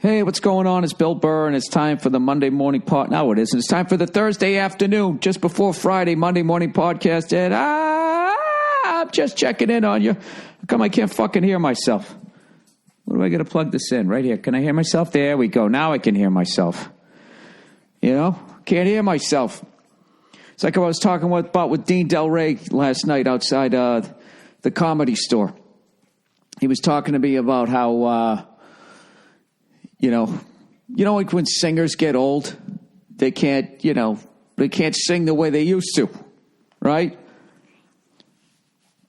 Hey, what's going on? It's Bill Burr, and it's time for the Monday morning pod. No, it isn't. It's time for the Thursday afternoon, just before Friday, Monday morning podcast. And I'm just checking in on you. How come I can't fucking hear myself? What do I got to plug this in? Right here. Can I hear myself? There we go. Now I can hear myself. You know? Can't hear myself. It's like I was talking about with Dean Del Rey last night outside the Comedy Store. He was talking to me about how... You know, like when singers get old, they can't sing the way they used to, right?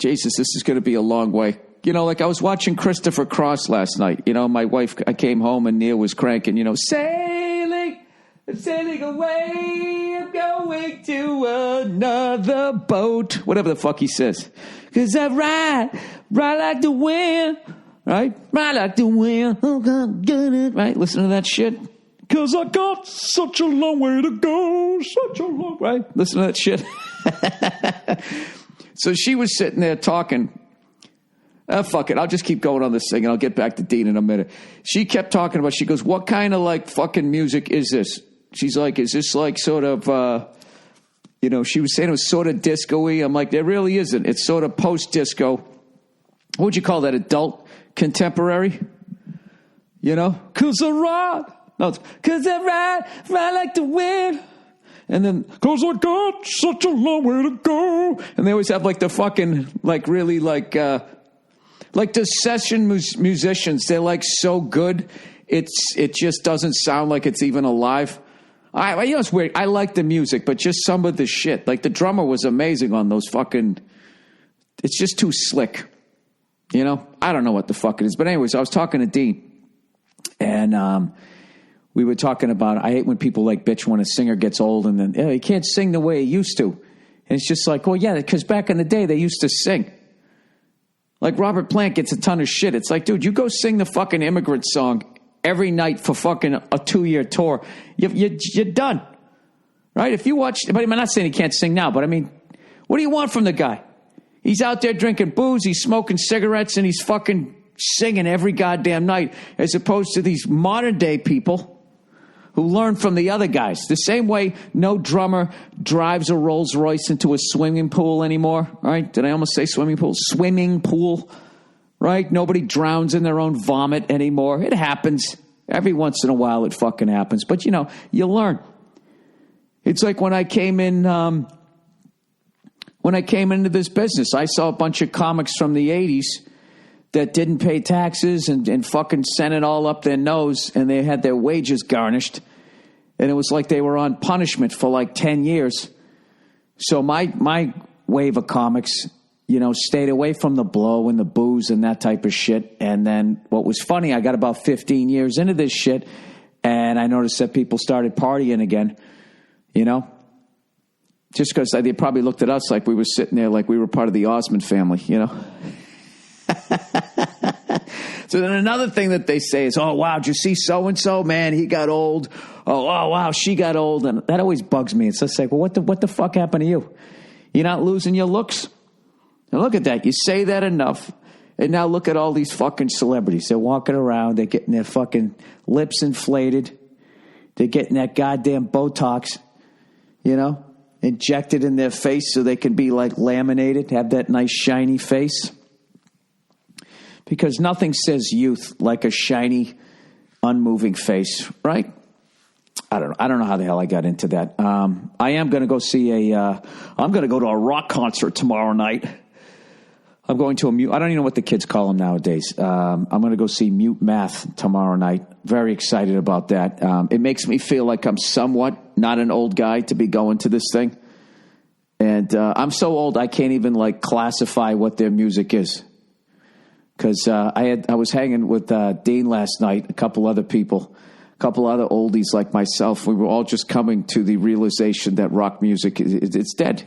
Jesus, this is going to be a long way. You know, like I was watching Christopher Cross last night. You know, my wife, I came home and Neil was cranking, sailing away, I'm going to another boat. Whatever the fuck he says. 'Cause I ride like the wind. Right? Ride like the wind. Right? Listen to that shit. 'Cause I got such a long way to go. Right? Listen to that shit. So she was sitting there talking. Fuck it. I'll just keep going on this thing and I'll get back to Dean in a minute. She kept talking about, she goes, what kind of like fucking music is this? She's like, is this like sort of, she was saying it was sort of disco-y. I'm like, there really isn't. It's sort of post-disco. What would you call that? Adult contemporary? You know? 'Cause I ride. No, 'cause I ride like the wind. And then, 'cause I got such a long way to go. And they always have like the fucking, like really like the session musicians. They're like so good. It just doesn't sound like it's even alive. It's weird. I like the music, but just some of the shit. Like the drummer was amazing on those fucking, it's just too slick. You know, I don't know what the fuck it is. But anyways, I was talking to Dean. And we were talking about, I hate when people like bitch when a singer gets old and then, he can't sing the way he used to. And it's just like, well, yeah, because back in the day, they used to sing. Like Robert Plant gets a ton of shit. It's like, dude, you go sing the fucking Immigrant Song every night for fucking a 2-year tour. You're done. Right? If you watch, but I'm not saying he can't sing now, but I mean, what do you want from the guy? He's out there drinking booze, he's smoking cigarettes, and he's fucking singing every goddamn night, as opposed to these modern day people who learn from the other guys. The same way no drummer drives a Rolls Royce into a swimming pool anymore, right? Did I almost say swimming pool? Swimming pool, right? Nobody drowns in their own vomit anymore. It happens. Every once in a while it fucking happens. But, you learn. It's like when I came in... When I came into this business, I saw a bunch of comics from the 80s that didn't pay taxes and fucking sent it all up their nose, and they had their wages garnished. And it was like they were on punishment for like 10 years. So my wave of comics, stayed away from the blow and the booze and that type of shit. And then what was funny, I got about 15 years into this shit, and I noticed that people started partying again, Just because they probably looked at us like we were sitting there like we were part of the Osmond family, So then another thing that they say is, oh, wow, did you see so-and-so? Man, he got old. Oh, wow, she got old. And that always bugs me. It's just like, well, what the fuck happened to you? You're not losing your looks? And look at that. You say that enough. And now look at all these fucking celebrities. They're walking around. They're getting their fucking lips inflated. They're getting that goddamn Botox, injected in their face so they can be like laminated, have that nice shiny face. Because nothing says youth like a shiny, unmoving face, right? I don't know how the hell I got into that. I am going to go see I'm going to go to a rock concert tomorrow night. I'm going to I don't even know what the kids call them nowadays. I'm going to go see Mute Math tomorrow night. Very excited about that. It makes me feel like I'm somewhat not an old guy to be going to this thing. And I'm so old I can't even like classify what their music is. Because I was hanging with Dean last night, a couple other people, a couple other oldies like myself. We were all just coming to the realization that rock music it's dead.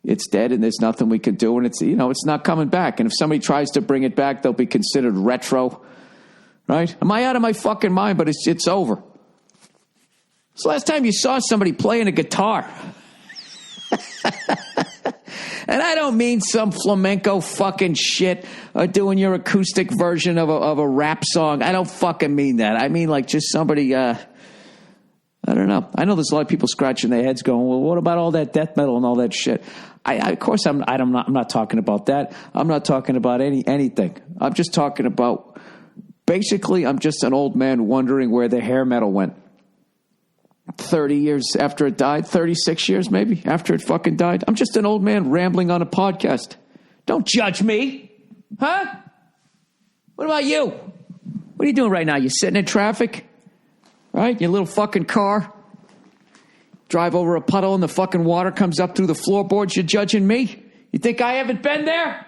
It's dead, and there's nothing we can do, and it's not coming back. And if somebody tries to bring it back, they'll be considered retro, right? Am I out of my fucking mind? But it's over. It's the last time you saw somebody playing a guitar. And I don't mean some flamenco fucking shit or doing your acoustic version of a rap song. I don't fucking mean that. I mean like just somebody, I don't know. I know there's a lot of people scratching their heads going, well, what about all that death metal and all that shit? Of course, I'm not talking about that. I'm not talking about anything. I'm just talking about, basically, I'm just an old man wondering where the hair metal went. 30 years after it died, 36 years maybe after it fucking died. I'm just an old man rambling on a podcast. Don't judge me. Huh? What about you? What are you doing right now? You sitting in traffic? Right? Your little fucking car? Drive over a puddle and the fucking water comes up through the floorboards. You're judging me? You think I haven't been there?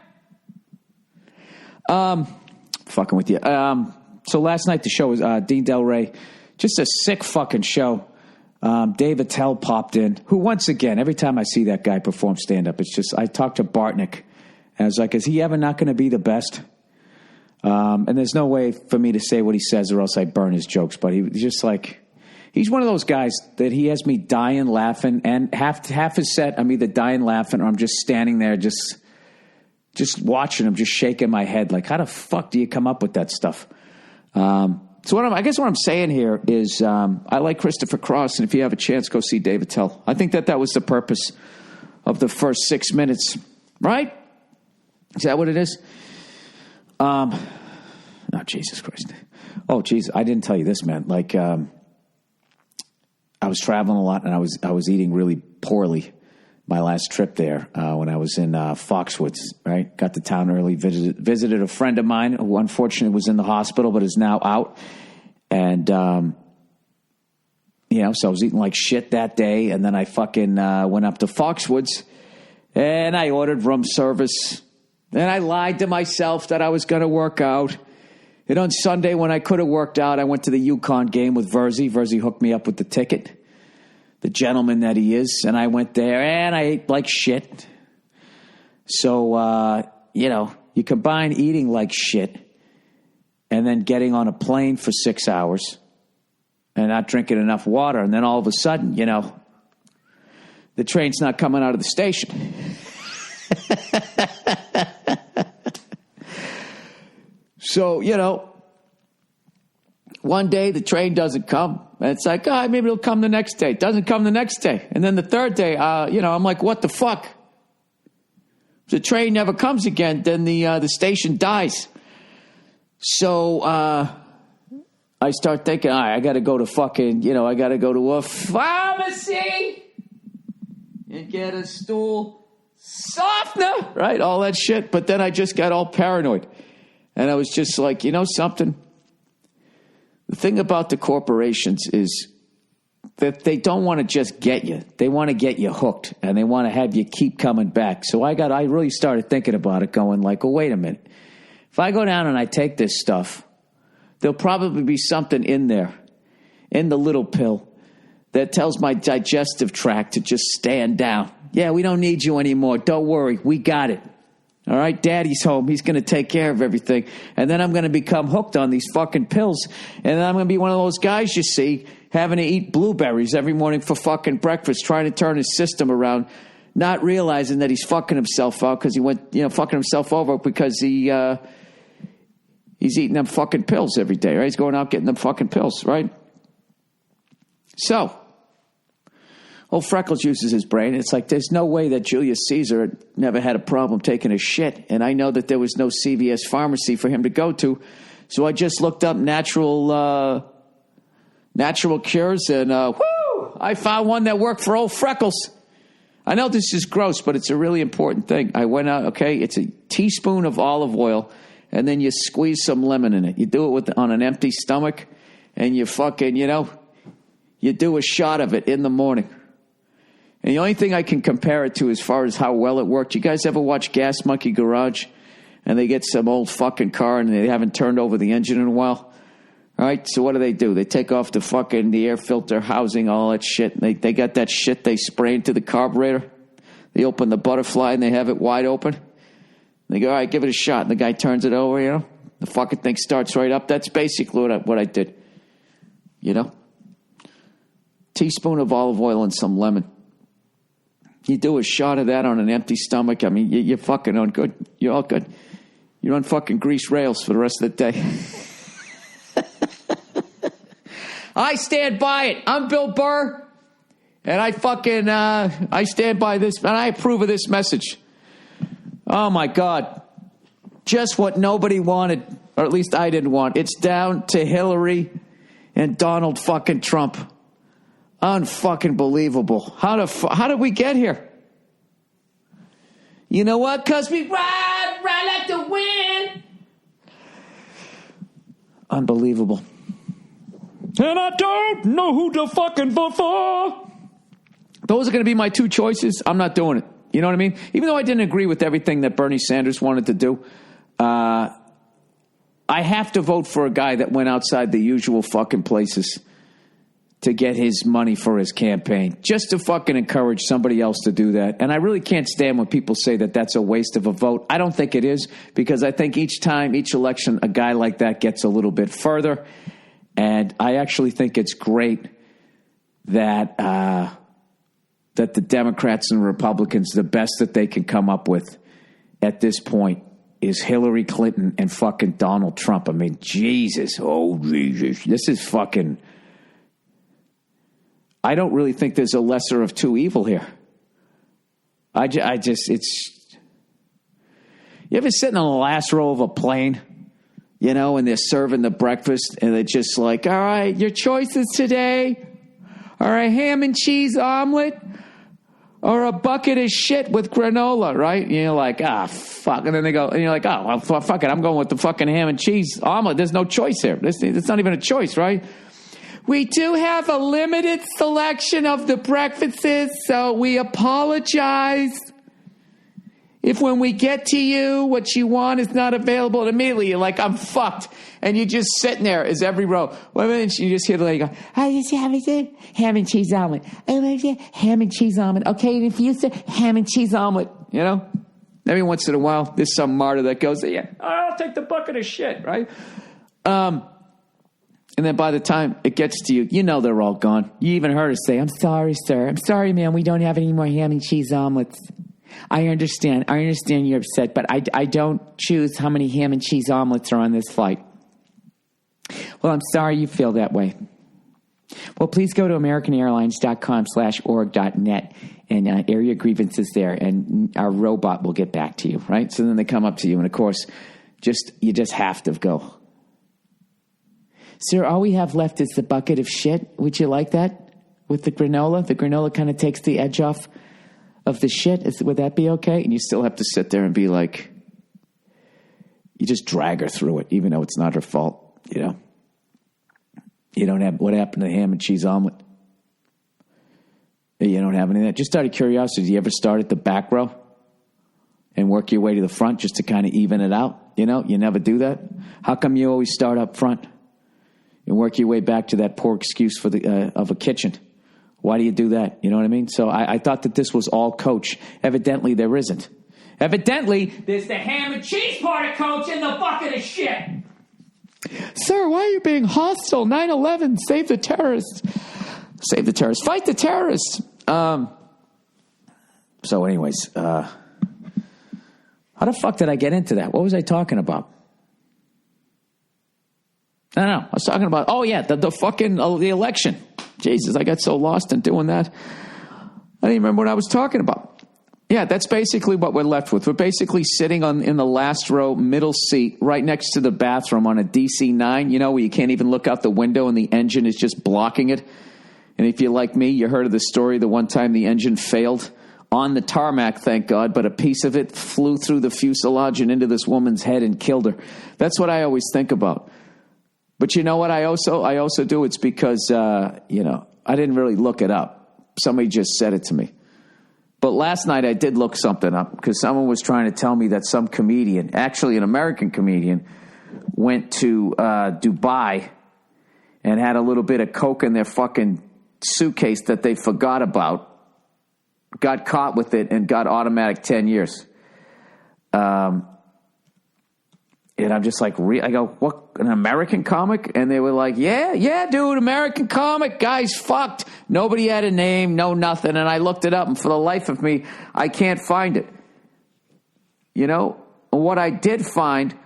Fucking with you. So last night the show was Dean Del Rey. Just a sick fucking show. Dave Attell popped in, who once again, every time I see that guy perform stand-up, it's just, I talked to Bartnick, and I was like, is he ever not going to be the best? And there's no way for me to say what he says or else I burn his jokes, but he's just like, he's one of those guys that he has me dying laughing, and half his set, I'm either dying laughing or I'm just standing there just watching him, just shaking my head, like, how the fuck do you come up with that stuff? So I guess what I'm saying here is I like Christopher Cross, and if you have a chance, go see Dave Attell. I think that was the purpose of the first 6 minutes, right? Is that what it is? Oh, Jesus Christ. Oh, Jesus, I didn't tell you this, man. Like, I was traveling a lot, and I was eating really poorly my last trip there when I was in Foxwoods, right? Got to town early, visited a friend of mine who unfortunately was in the hospital but is now out. And, so I was eating like shit that day. And then I fucking went up to Foxwoods and I ordered room service. And I lied to myself that I was going to work out. And on Sunday when I could have worked out, I went to the UConn game with Verzi. Verzi hooked me up with the ticket. The gentleman that he is, and I went there, and I ate like shit. So, you combine eating like shit and then getting on a plane for 6 hours and not drinking enough water, and then all of a sudden, the train's not coming out of the station. So, one day the train doesn't come. And it's like, maybe it'll come the next day. It doesn't come the next day. And then the third day, I'm like, what the fuck? If the train never comes again, then the station dies. So I start thinking, all right, I got to go to fucking, I got to go to a pharmacy and get a stool softener, right? All that shit. But then I just got all paranoid. And I was just like, something? The thing about the corporations is that they don't want to just get you. They want to get you hooked, and they want to have you keep coming back. So I really started thinking about it, going like, well, wait a minute. If I go down and I take this stuff, there'll probably be something in there, in the little pill, that tells my digestive tract to just stand down. Yeah, we don't need you anymore. Don't worry. We got it. All right, Daddy's home. He's going to take care of everything. And then I'm going to become hooked on these fucking pills. And then I'm going to be one of those guys you see having to eat blueberries every morning for fucking breakfast, trying to turn his system around, not realizing that he's fucking himself out because he went, fucking himself over because he's eating them fucking pills every day, right? He's going out getting them fucking pills, right? So, old Freckles uses his brain. It's like there's no way that Julius Caesar never had a problem taking a shit. And I know that there was no CVS pharmacy for him to go to. So I just looked up natural cures and, I found one that worked for old Freckles. I know this is gross, but it's a really important thing. I went out, okay, it's a teaspoon of olive oil, and then you squeeze some lemon in it. You do it on an empty stomach, and you fucking, you do a shot of it in the morning. And the only thing I can compare it to as far as how well it worked, you guys ever watch Gas Monkey Garage? And they get some old fucking car and they haven't turned over the engine in a while. All right, so what do? They take off the air filter housing, all that shit. They got that shit they spray into the carburetor. They open the butterfly and they have it wide open. They go, all right, give it a shot. And the guy turns it over, The fucking thing starts right up. That's basically what I did. Teaspoon of olive oil and some lemon. You do a shot of that on an empty stomach. I mean, you're fucking on good. You're all good. You're on fucking grease rails for the rest of the day. I stand by it. I'm Bill Burr. And I fucking, I stand by this, and I approve of this message. Oh, my God. Just what nobody wanted, or at least I didn't want. It's down to Hillary and Donald fucking Trump. Unfucking believable. How did we get here? You know what? Because we ride like the wind. Unbelievable. And I don't know who to fucking vote for. Those are going to be my two choices. I'm not doing it. You know what I mean? Even though I didn't agree with everything that Bernie Sanders wanted to do, I have to vote for a guy that went outside the usual fucking places to get his money for his campaign, just to fucking encourage somebody else to do that. And I really can't stand when people say that that's a waste of a vote. I don't think it is, because I think each time, each election, a guy like that gets a little bit further. And I actually think it's great that that the Democrats and Republicans, the best that they can come up with at this point is Hillary Clinton and fucking Donald Trump. I mean, Jesus. Oh, Jesus. This is fucking... I don't really think there's a lesser of two evil here. I just, it's... You ever sit in the last row of a plane, you know, and they're serving the breakfast, and they're just like, all right, your choices today are a ham and cheese omelet or a bucket of shit with granola, right? And you're like, fuck. And then they go, and you're like, oh, well, fuck it. I'm going with the fucking ham and cheese omelet. There's no choice here. It's not even a choice, right? We do have a limited selection of the breakfasts, so we apologize if when we get to you, what you want is not available. And immediately you're like, I'm fucked. And you're just sitting there as every row. Well, then you just hear the lady go, I just have a ham and cheese omelet. Ham and cheese omelet. Okay, and if you say ham and cheese omelet, you know, every once in a while, there's some martyr that goes, yeah, I'll take the bucket of shit, right? And then by the time it gets to you, you know they're all gone. You even heard her say, I'm sorry, sir. I'm sorry, ma'am. We don't have any more ham and cheese omelets. I understand. You're upset, but I don't choose how many ham and cheese omelets are on this flight. Well, I'm sorry you feel that way. Well, please go to AmericanAirlines.com/org.net and air your grievances there, and our robot will get back to you, right? So then they come up to you, and of course, you just have to go. Sir, all we have left is the bucket of shit. Would you like that with the granola? The granola kind of takes the edge off of the shit. Would that be okay? And you still have to sit there and be like, you just drag her through it, even though it's not her fault, you know? You don't have, what happened to the ham and cheese omelet? You don't have any of that. Just out of curiosity, do you ever start at the back row and work your way to the front just to kind of even it out? You know, you never do that. How come you always start up front and work your way back to that poor excuse for of a kitchen? Why do you do that? You know what I mean? So I thought that this was all coach. Evidently, there isn't. Evidently, there's the ham and cheese part of coach in the bucket of shit. Sir, why are you being hostile? 9/11, save the terrorists. Save the terrorists. Fight the terrorists. So anyways, how the fuck did I get into that? What was I talking about? I don't know. I was talking about, the fucking, the election. Jesus, I got so lost in doing that. I didn't remember what I was talking about. Yeah, that's basically what we're left with. We're basically sitting in the last row, middle seat, right next to the bathroom on a DC-9, you know, where you can't even look out the window and the engine is just blocking it. And if you're like me, you heard of the story the one time the engine failed on the tarmac, thank God, but a piece of it flew through the fuselage and into this woman's head and killed her. That's what I always think about. But you know what I also do? It's because, I didn't really look it up. Somebody just said it to me. But last night I did look something up because someone was trying to tell me that some comedian, actually an American comedian, went to Dubai and had a little bit of coke in their fucking suitcase that they forgot about, got caught with it, and got automatic 10 years. And I'm just like, I go, what, an American comic? And they were like, yeah, dude, American comic. Guy's fucked. Nobody had a name, no nothing. And I looked it up, and for the life of me, I can't find it. You know? What I did find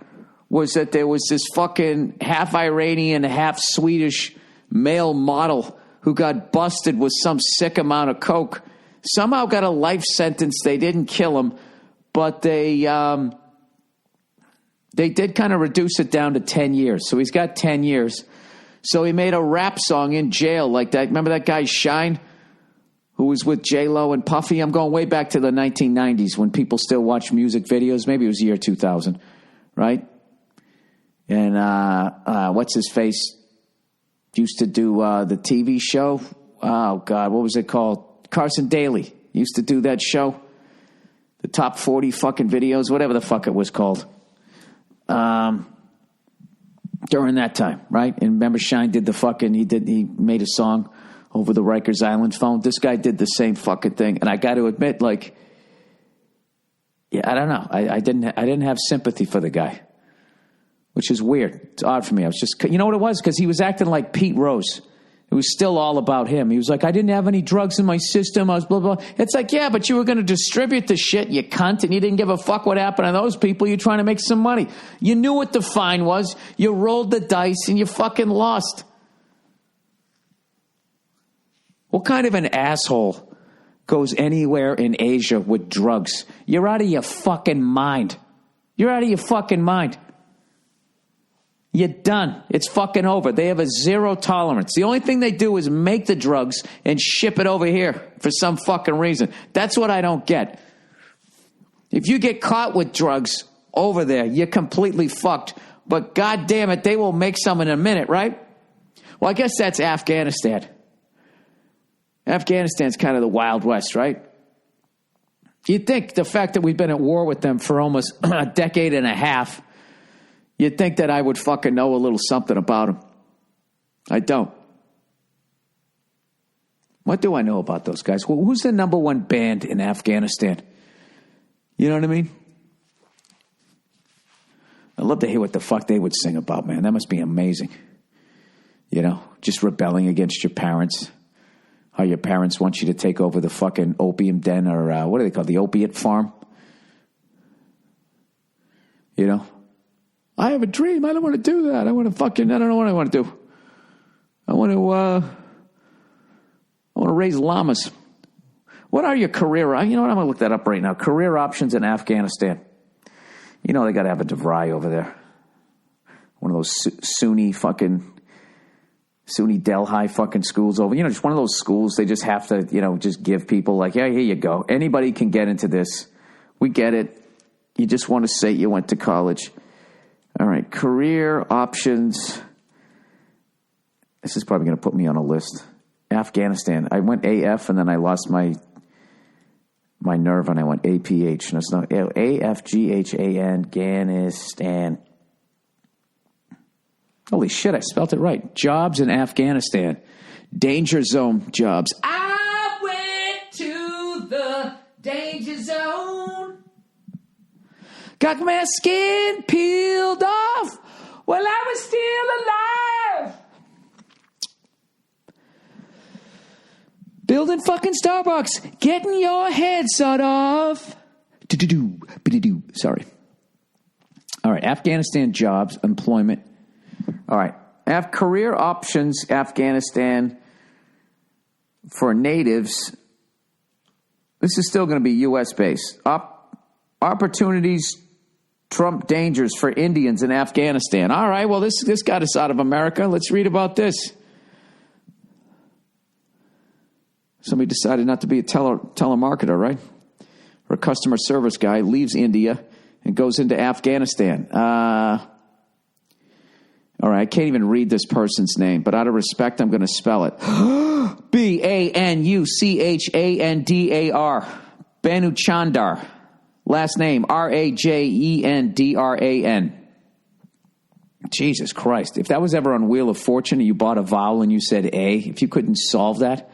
was that there was this fucking half Iranian, half Swedish male model who got busted with some sick amount of coke. Somehow got a life sentence. They didn't kill him, but they did kind of reduce it down to 10 years. So he's got 10 years. So he made a rap song in jail like that. Remember that guy Shine, who was with J-Lo and Puffy? I'm going way back to the 1990s when people still watch music videos. Maybe it was the year 2000, right? And what's his face? Used to do the TV show. Oh, God, what was it called? Carson Daly used to do that show. The top 40 fucking videos, whatever the fuck it was called. During that time, right? And remember Shine did he made a song over the Rikers Island phone. This guy did the same fucking thing. And I got to admit, like, yeah, I don't know. I didn't have sympathy for the guy, which is weird. It's odd for me. I was just, you know what it was? Because he was acting like Pete Rose. It was still all about him. He was like, I didn't have any drugs in my system. I was blah, blah. It's like, yeah, but you were going to distribute the shit, you cunt, and you didn't give a fuck what happened to those people. You're trying to make some money. You knew what the fine was. You rolled the dice, and you fucking lost. What kind of an asshole goes anywhere in Asia with drugs? You're out of your fucking mind. You're out of your fucking mind. You're done. It's fucking over. They have a zero tolerance. The only thing they do is make the drugs and ship it over here for some fucking reason. That's what I don't get. If you get caught with drugs over there, you're completely fucked. But God damn it, they will make some in a minute, right? Well, I guess that's Afghanistan. Afghanistan's kind of the Wild West, right? You'd think the fact that we've been at war with them for almost a decade and a half, you'd think that I would fucking know a little something about them. I don't. What do I know about those guys? Well, who's the number one band in Afghanistan? You know what I mean? I'd love to hear what the fuck they would sing about, man. That must be amazing. You know, just rebelling against your parents. How your parents want you to take over the fucking opium den or what do they call it? The opiate farm? You know? I have a dream. I don't want to do that. I don't know what I want to do. I want to raise llamas. What are your career? You know what? I'm going to look that up right now. Career options in Afghanistan. You know they got to have a DeVry over there. One of those Sunni Delhi fucking schools over. You know, just one of those schools. They just have to, you know, just give people like, yeah, here you go. Anybody can get into this. We get it. You just want to say you went to college. All right, career options. This is probably going to put me on a list. Afghanistan. I went AF and then I lost my nerve and I went APH. No, it's not AFGHAN, Afghanistan. Holy shit, I spelled it right. Jobs in Afghanistan. Danger zone jobs. I went to the danger zone. Got my skin peeled off while I was still alive. Building fucking Starbucks. Getting your head sawed off. Sorry. All right, Afghanistan jobs, employment. All right, career options, Afghanistan for natives. This is still going to be U.S. based. Opportunities trump dangers for Indians in Afghanistan. All right, well, this got us out of America. Let's read about this. Somebody decided not to be a telemarketer, right? Or a customer service guy, leaves India and goes into Afghanistan. All right, I can't even read this person's name, but out of respect, I'm going to spell it. Banuchandar. Banuchandar. Last name, Rajendran. Jesus Christ. If that was ever on Wheel of Fortune and you bought a vowel and you said A, if you couldn't solve that.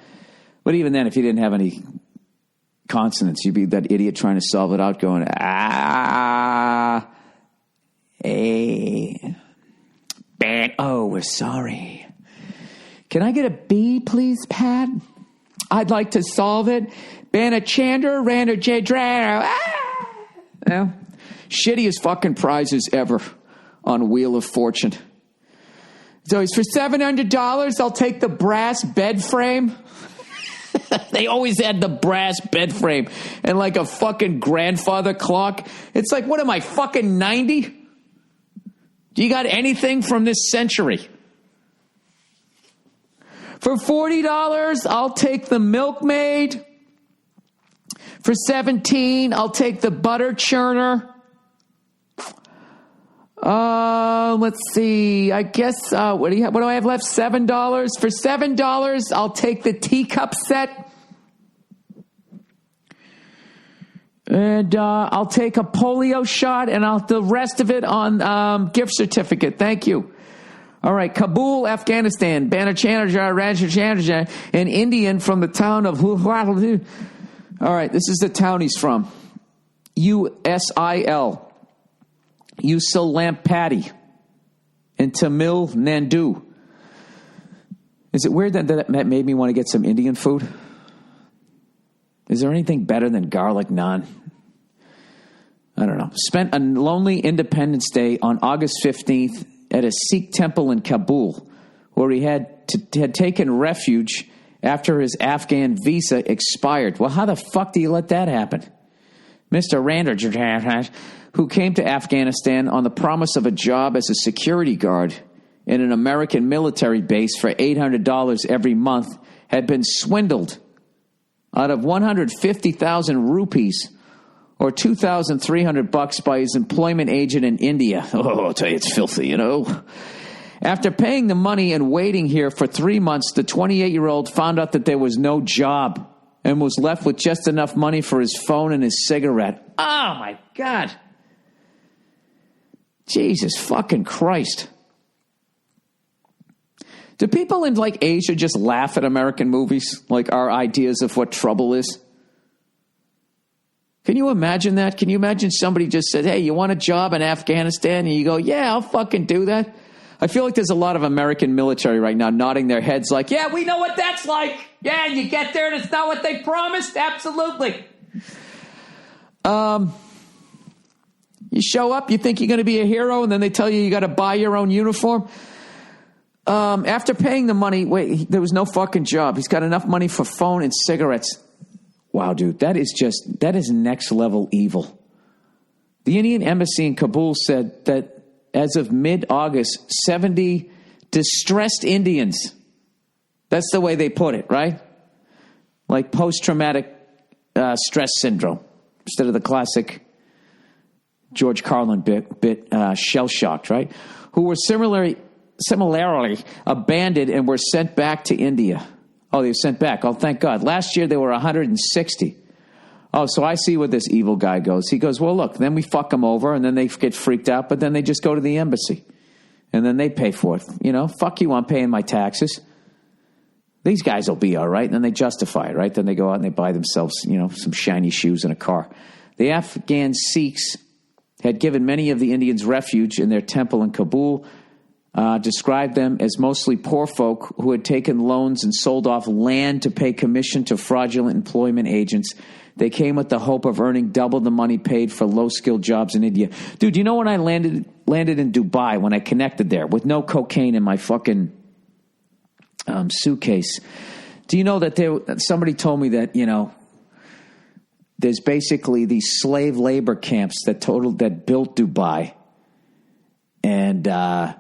But even then, if you didn't have any consonants, you'd be that idiot trying to solve it out going, A. man. Oh, we're sorry. Can I get a B, please, Pat? I'd like to solve it. Banner Chandler, Rander J. Drano. Yeah. Shittiest fucking prizes ever on Wheel of Fortune. So it's for $700, I'll take the brass bed frame. They always had the brass bed frame and like a fucking grandfather clock. It's like, what am I, fucking 90? Do you got anything from this century? For $40, I'll take the milkmaid. For $17, I'll take the butter churner. Let's see. I guess, what do I have left? $7. For $7, I'll take the teacup set. And I'll take a polio shot, and the rest of it on gift certificate. Thank you. All right, Kabul, Afghanistan. Banner Chandra, an Indian from the town of All right, this is the town he's from. USIL. Usilampati. In Tamil Nadu. Is it weird that made me want to get some Indian food? Is there anything better than garlic naan? I don't know. Spent a lonely Independence Day on August 15th at a Sikh temple in Kabul, where he had taken refuge after his Afghan visa expired. Well, how the fuck do you let that happen? Mr. Rander, who came to Afghanistan on the promise of a job as a security guard in an American military base for $800 every month, had been swindled out of 150,000 rupees, or $2,300 by his employment agent in India. Oh, I'll tell you, it's filthy, you know. After paying the money and waiting here for 3 months, the 28-year-old found out that there was no job and was left with just enough money for his phone and his cigarette. Oh, my God. Jesus fucking Christ. Do people in, like, Asia just laugh at American movies? Like our ideas of what trouble is? Can you imagine that? Can you imagine somebody just said, hey, you want a job in Afghanistan? And you go, yeah, I'll fucking do that. I feel like there's a lot of American military right now nodding their heads like, yeah, we know what that's like. Yeah, you get there and it's not what they promised. Absolutely. You show up, you think you're going to be a hero, and then they tell you got to buy your own uniform. After paying the money, there was no fucking job. He's got enough money for phone and cigarettes. Wow, dude, that is next level evil. The Indian embassy in Kabul said that as of mid-August, 70 distressed Indians, that's the way they put it, right? Like post-traumatic stress syndrome, instead of the classic George Carlin bit shell-shocked, right? Who were similarly abandoned and were sent back to India. Oh, they were sent back. Oh, thank God. Last year, there were 160. Oh, so I see where this evil guy goes. He goes, well, look, then we fuck them over, and then they get freaked out, but then they just go to the embassy, and then they pay for it. You know, fuck you, I'm paying my taxes. These guys will be all right, and then they justify it, right? Then they go out and they buy themselves, you know, some shiny shoes and a car. The Afghan Sikhs had given many of the Indians refuge in their temple in Kabul, described them as mostly poor folk who had taken loans and sold off land to pay commission to fraudulent employment agents. They came with the hope of earning double the money paid for low-skilled jobs in India. Dude, you know when I landed in Dubai, when I connected there with no cocaine in my fucking suitcase, do you know that somebody told me that, you know, there's basically these slave labor camps that built Dubai, and a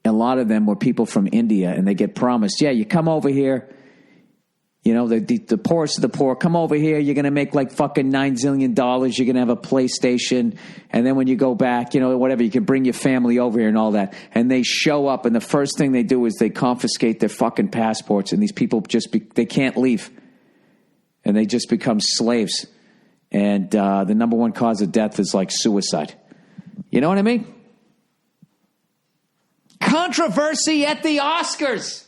lot of them were people from India, and they get promised, yeah, you come over here, you know, the poorest of the poor, come over here, you're going to make like fucking $9 zillion, you're going to have a PlayStation, and then when you go back, you know, whatever, you can bring your family over here and all that. And they show up, and the first thing they do is they confiscate their fucking passports, and these people they can't leave. And they just become slaves. And the number one cause of death is like suicide. You know what I mean? Controversy at the Oscars.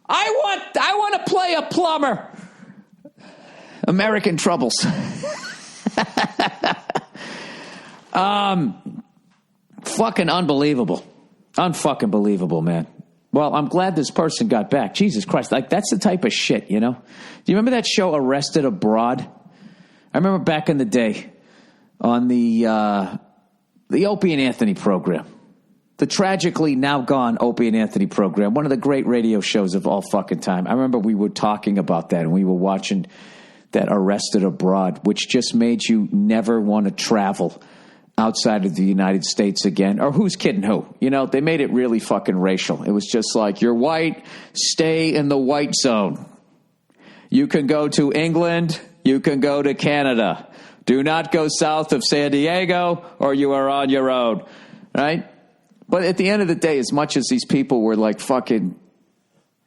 I want to play a plumber. American Troubles. Fucking unbelievable. Unfucking believable, man. Well, I'm glad this person got back. Jesus Christ. Like, that's the type of shit, you know? Do you remember that show Arrested Abroad? I remember back in the day on the Opie and Anthony program. The tragically now gone Opie and Anthony program. One of the great radio shows of all fucking time. I remember we were talking about that and we were watching that Arrested Abroad, which just made you never want to travel outside of the United States again. Or who's kidding who? You know, they made it really fucking racial. It was just like, you're white, stay in the white zone. You can go to England, you can go to Canada. Do not go south of San Diego or you are on your own, right? But at the end of the day, as much as these people were like fucking,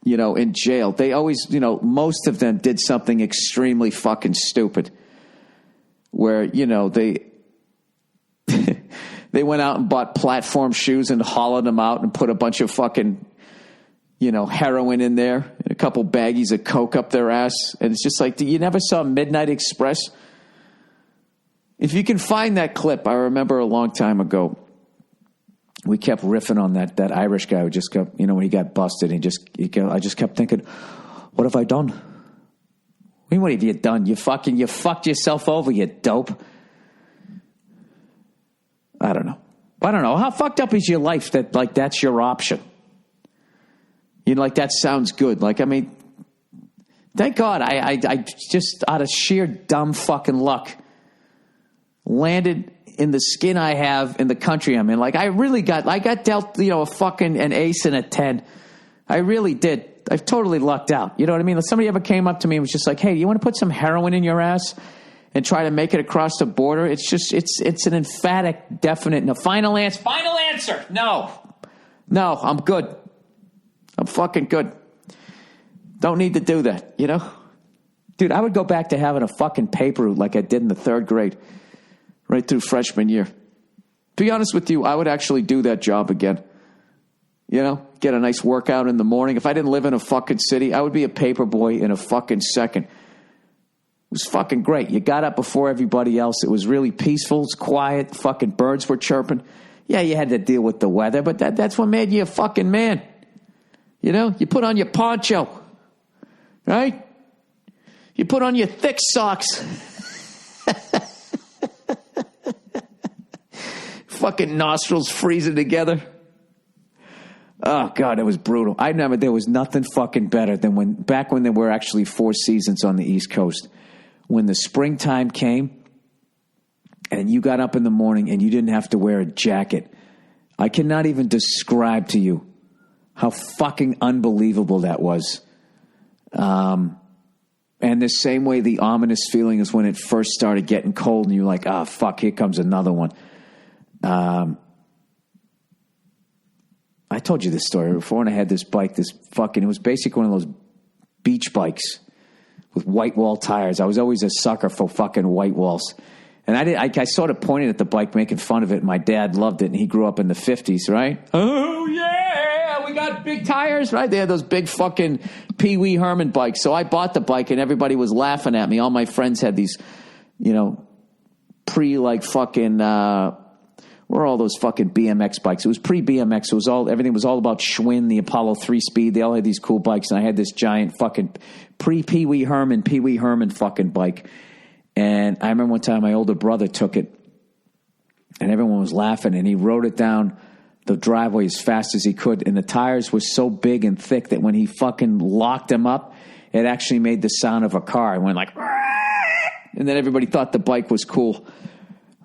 you know, in jail, they always, you know, most of them did something extremely fucking stupid where, you know, they went out and bought platform shoes and hollowed them out and put a bunch of fucking, you know, heroin in there and a couple baggies of coke up their ass. And it's just like, you never saw Midnight Express? If you can find that clip, I remember a long time ago, we kept riffing on that Irish guy who just kept, you know, when he got busted, I just kept thinking, what have I done? What have you done? You fucked yourself over, you dope. I don't know. How fucked up is your life that, like, that's your option? You know, like, that sounds good. Like, I mean, thank God I just, out of sheer dumb fucking luck, landed in the skin I have in the country I'm in. Like, I got dealt, you know, an ace and a 10. I really did. I've totally lucked out. You know what I mean? If somebody ever came up to me and was just like, hey, you want to put some heroin in your ass and try to make it across the border? It's just, it's an emphatic, definite, no. Final answer. No, I'm good. I'm fucking good. Don't need to do that, you know? Dude, I would go back to having a fucking paper route like I did in the third grade, right through freshman year. To be honest with you, I would actually do that job again. You know, get a nice workout in the morning. If I didn't live in a fucking city, I would be a paper boy in a fucking second. It was fucking great. You got up before everybody else. It was really peaceful. It's quiet. Fucking birds were chirping. Yeah, you had to deal with the weather, but that's what made you a fucking man. You know, you put on your poncho, right? You put on your thick socks. Fucking nostrils freezing together. Oh, God, it was brutal. There was nothing fucking better than back when there were actually 4 seasons on the East Coast. When the springtime came and you got up in the morning and you didn't have to wear a jacket. I cannot even describe to you how fucking unbelievable that was. And the same way the ominous feeling is when it first started getting cold and you're like, ah, fuck, here comes another one. I told you this story before, and I had this bike, it was basically one of those beach bikes with white wall tires. I was always a sucker for fucking white walls. And I sort of pointed at the bike, making fun of it. My dad loved it, and he grew up in the 50s, right? Oh, yeah, we got big tires, right? They had those big fucking Pee Wee Herman bikes. So I bought the bike, and everybody was laughing at me. All my friends had these, you know, fucking... where are all those fucking BMX bikes? It was pre-BMX. Everything was all about Schwinn, the Apollo 3 Speed. They all had these cool bikes, and I had this giant fucking Pee Wee Herman fucking bike. And I remember one time my older brother took it, and everyone was laughing, and he rode it down the driveway as fast as he could, and the tires were so big and thick that when he fucking locked them up, it actually made the sound of a car. It went like, and then everybody thought the bike was cool.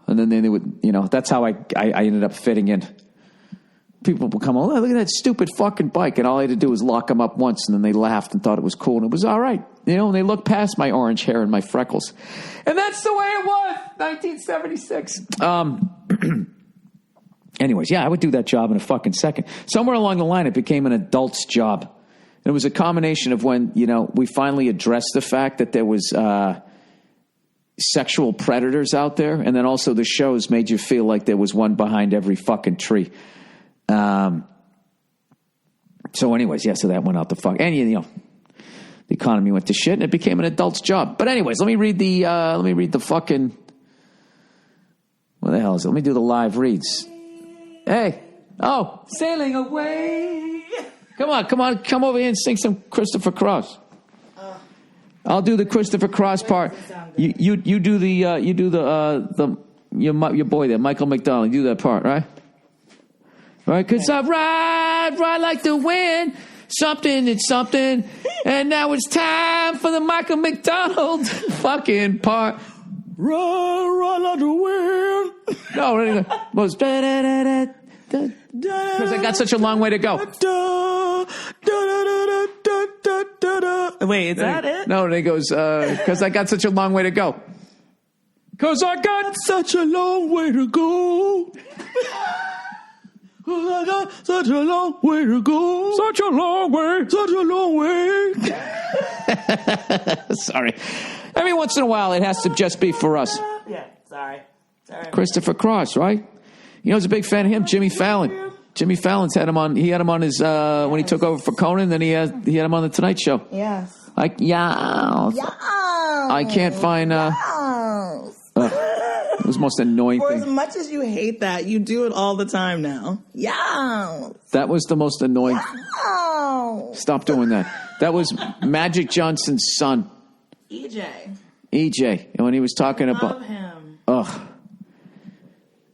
And then they would, you know, that's how I ended up fitting in. People would come, oh, look at that stupid fucking bike. And all I had to do was lock them up once, and then they laughed and thought it was cool. And it was all right. You know, and they looked past my orange hair and my freckles. And that's the way it was, 1976. Anyways, yeah, I would do that job in a fucking second. Somewhere along the line, it became an adult's job. And it was a combination of when, you know, we finally addressed the fact that there was... sexual predators out there, and then also the shows made you feel like there was one behind every fucking tree. So anyways, yeah, so that went out the fuck, and you know, the economy went to shit, and it became an adult's job. But anyways, let me read the fucking, what the hell is it? Let me do the live reads. Hey, Oh, sailing away. Come on, come over here and sing some Christopher Cross. I'll do the Christopher Cross part. You do your boy there, Michael McDonald. You do that part, right? All right, because I ride like the wind. Something, it's something. And now it's time for the Michael McDonald fucking part. Ride like the wind. No, most because I got such a long way to go. Wait, is that it? No, and it goes, because I got such a long way to go. Because I got such a long way to go. I got such a long way to go. Such a long way. Such a long way. Sorry. Every once in a while, it has to just be for us. Yeah, sorry. Christopher Cross, right? You know, I was a big fan of him. Jimmy Fallon. Jimmy Fallon's had him on. He had him on his when he took over for Conan. Then he had him on the Tonight Show. Yes. I can't find. It was the most annoying For thing. as much as you hate that, you do it all the time now. Yeah. That was the most annoying. Stop doing that. That was Magic Johnson's son. EJ. And when he was talking Love about. him. Ugh.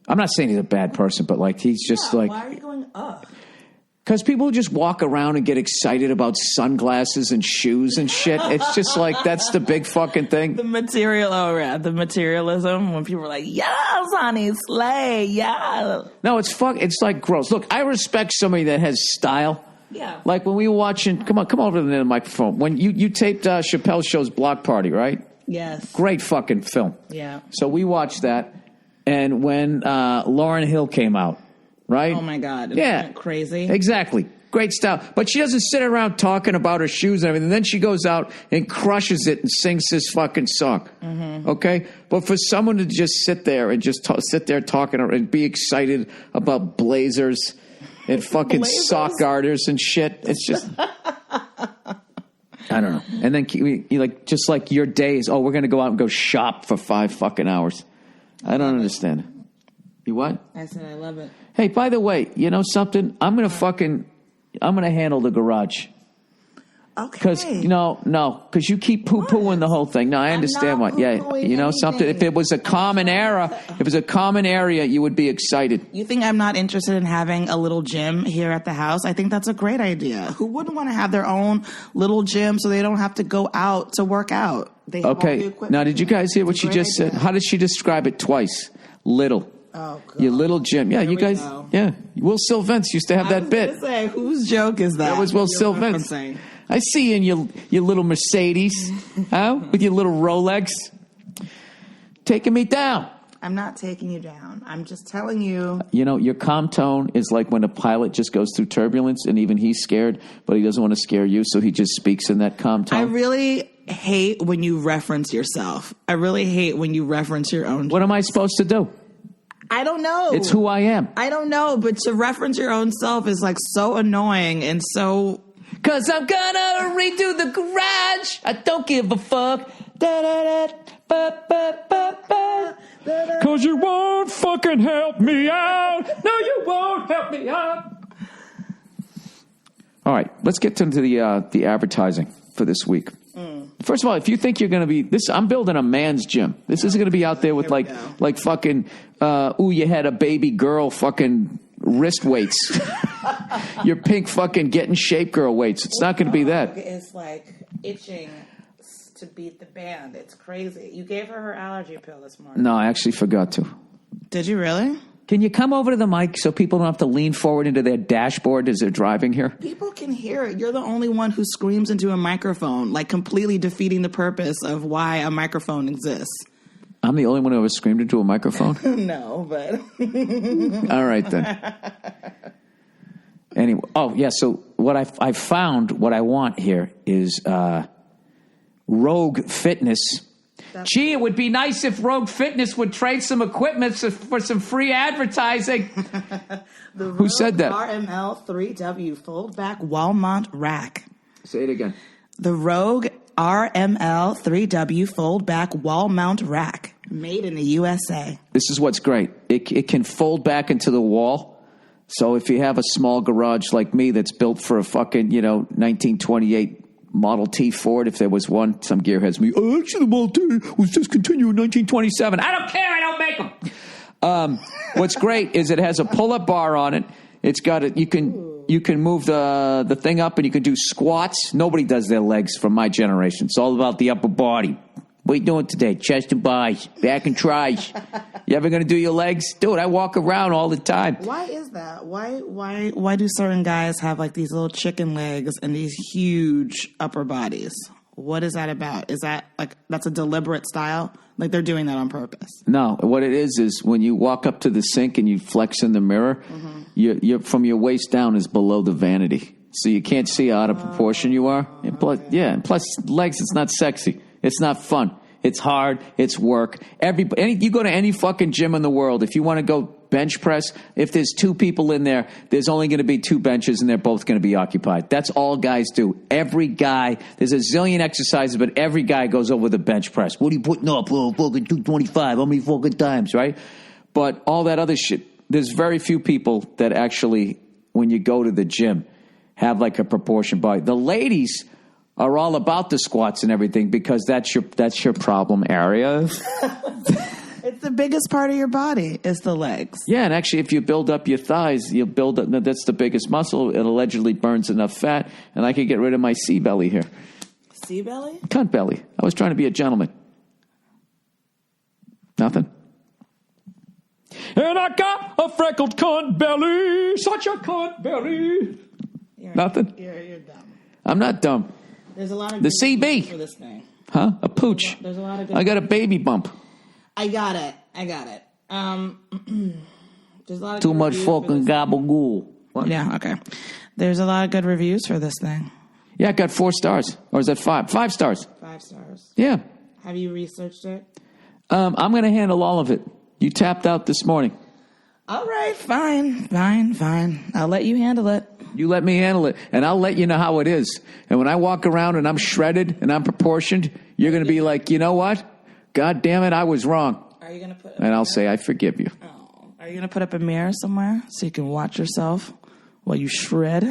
I'm not saying he's a bad person, but like he's just like. Why are you going ugh? Because people just walk around and get excited about sunglasses and shoes and shit. It's just like, that's the big fucking thing. The materialism, when people are like, yes, honey, slay, yeah. No, it's like gross. Look, I respect somebody that has style. Yeah. Like when we were watching, come over to the microphone. When you taped Chappelle's show's Block Party, right? Yes. Great fucking film. Yeah. So we watched that. And when Lauryn Hill came out, right? Oh, my God. Yeah. Isn't that crazy? Exactly. Great style. But she doesn't sit around talking about her shoes and everything. Then she goes out and crushes it and sings this fucking song. Mm-hmm. Okay? But for someone to just sit there and just sit there talking and be excited about blazers and fucking sock garters and shit, it's just... I don't know. And then you like just like your days, we're going to go out and go shop for 5 fucking hours. I don't understand it. You what? I said I love it. Hey, by the way, you know something? I'm going to handle the garage. Okay. Because, because you keep poo-pooing the whole thing. No, I understand what. Yeah, you know something? If it was a common area, you would be excited. You think I'm not interested in having a little gym here at the house? I think that's a great idea. Who wouldn't want to have their own little gym so they don't have to go out to work out? They have all the equipment. Now, did you guys hear what she just said? How did she describe it twice? Little. Oh, God. Your little gym. Yeah, you guys. Go. Yeah. Will Sylvance used to have that bit. Say, whose joke is that? That was Will Sylvance. I see you in your little Mercedes, with your little Rolex, taking me down. I'm not taking you down. I'm just telling you. You know, your calm tone is like when a pilot just goes through turbulence and even he's scared, but he doesn't want to scare you, so he just speaks in that calm tone. I really hate when you reference yourself. I really hate when you reference your own. What am I supposed to do? I don't know. It's who I am. I don't know, but to reference your own self is like so annoying and so... Cause I'm gonna redo the garage. I don't give a fuck. Cause you won't fucking help me out. No, you won't help me out. All right, let's get into the advertising for this week. First of all, if you think you're going to be this, I'm building a man's gym. This isn't going to be out there with like fucking, you had a baby girl fucking wrist weights. Your pink fucking get in shape girl weights. It's not going to be that. It's like itching to beat the band. It's crazy. You gave her allergy pill this morning. No, I actually forgot to. Did you really? Can you come over to the mic so people don't have to lean forward into their dashboard as they're driving here? People can hear it. You're the only one who screams into a microphone, like completely defeating the purpose of why a microphone exists. I'm the only one who ever screamed into a microphone? No, but... All right, then. Anyway, so what I found, what I want here is Rogue Fitness. Gee, it would be nice if Rogue Fitness would trade some equipment for some free advertising. Who said that? RML 3W fold back Walmart rack. Say it again. The Rogue RML 3W fold back wall mount rack, made in the USA. This is what's great. It can fold back into the wall, So if you have a small garage like me that's built for a fucking, 1928 Model T Ford, if there was one, some gearheads me, actually the Model T was discontinued in 1927. I don't care, I don't make them. What's great is it has a pull-up bar on it. It's got it. You can move the thing up and you can do squats. Nobody does their legs from my generation. It's all about the upper body. What are you doing today? Chest and buys, back and tries. You ever going to do your legs? Dude, I walk around all the time. Why is that? Why do certain guys have like these little chicken legs and these huge upper bodies? What is that about? Is that like that's a deliberate style? Like they're doing that on purpose? No, what it is when you walk up to the sink and you flex in the mirror, you're from your waist down is below the vanity. So you can't see how out of proportion you are. And plus legs, it's not sexy. It's not fun. It's hard. It's work. You go to any fucking gym in the world, if you want to go bench press, if there's 2 people in there, there's only going to be 2 benches and they're both going to be occupied. That's all guys do. Every guy, there's a zillion exercises, but every guy goes over the bench press. What are you putting up? Oh, fucking 225. How many fucking times, right? But all that other shit, there's very few people that actually, when you go to the gym, have like a proportion body. The ladies are all about the squats and everything because that's your problem area. It's the biggest part of your body is the legs. Yeah, and actually if you build up your thighs, you'll build up, that's the biggest muscle. It allegedly burns enough fat, and I could get rid of my sea belly here. Sea belly? Cunt belly. I was trying to be a gentleman. Nothing? And I got a freckled cunt belly, such a cunt belly. Nothing? You're dumb. I'm not dumb. There's a lot of the CB for this thing. Huh? A pooch. There's a lot of good I got a baby bump. I got it. There's a lot of too much fucking gabagool. What? Yeah, okay. There's a lot of good reviews for this thing. Yeah, I got 4 stars. Or is that 5? 5 stars. 5 stars. Yeah. Have you researched it? I'm going to handle all of it. You tapped out this morning. All right, fine. I'll let you handle it. You let me handle it, and I'll let you know how it is. And when I walk around and I'm shredded and I'm proportioned, you're going to be like, you know what? God damn it, I was wrong. Are you going to put? And I'll say, I forgive you. Oh. Are you going to put up a mirror somewhere so you can watch yourself while you shred?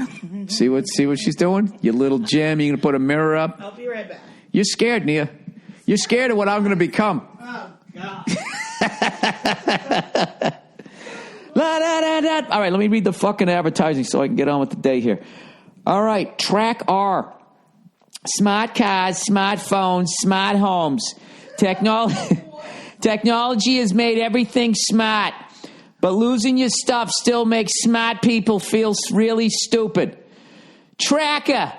See what she's doing? You little Jim, you're going to put a mirror up? I'll be right back. You're scared, Nia. You're scared of what I'm going to become. Oh, God. All right, let me read the fucking advertising so I can get on with the day here. All right, Track R. Smart cars, smartphones, smart homes. Technology has made everything smart, but losing your stuff still makes smart people feel really stupid. Tracker,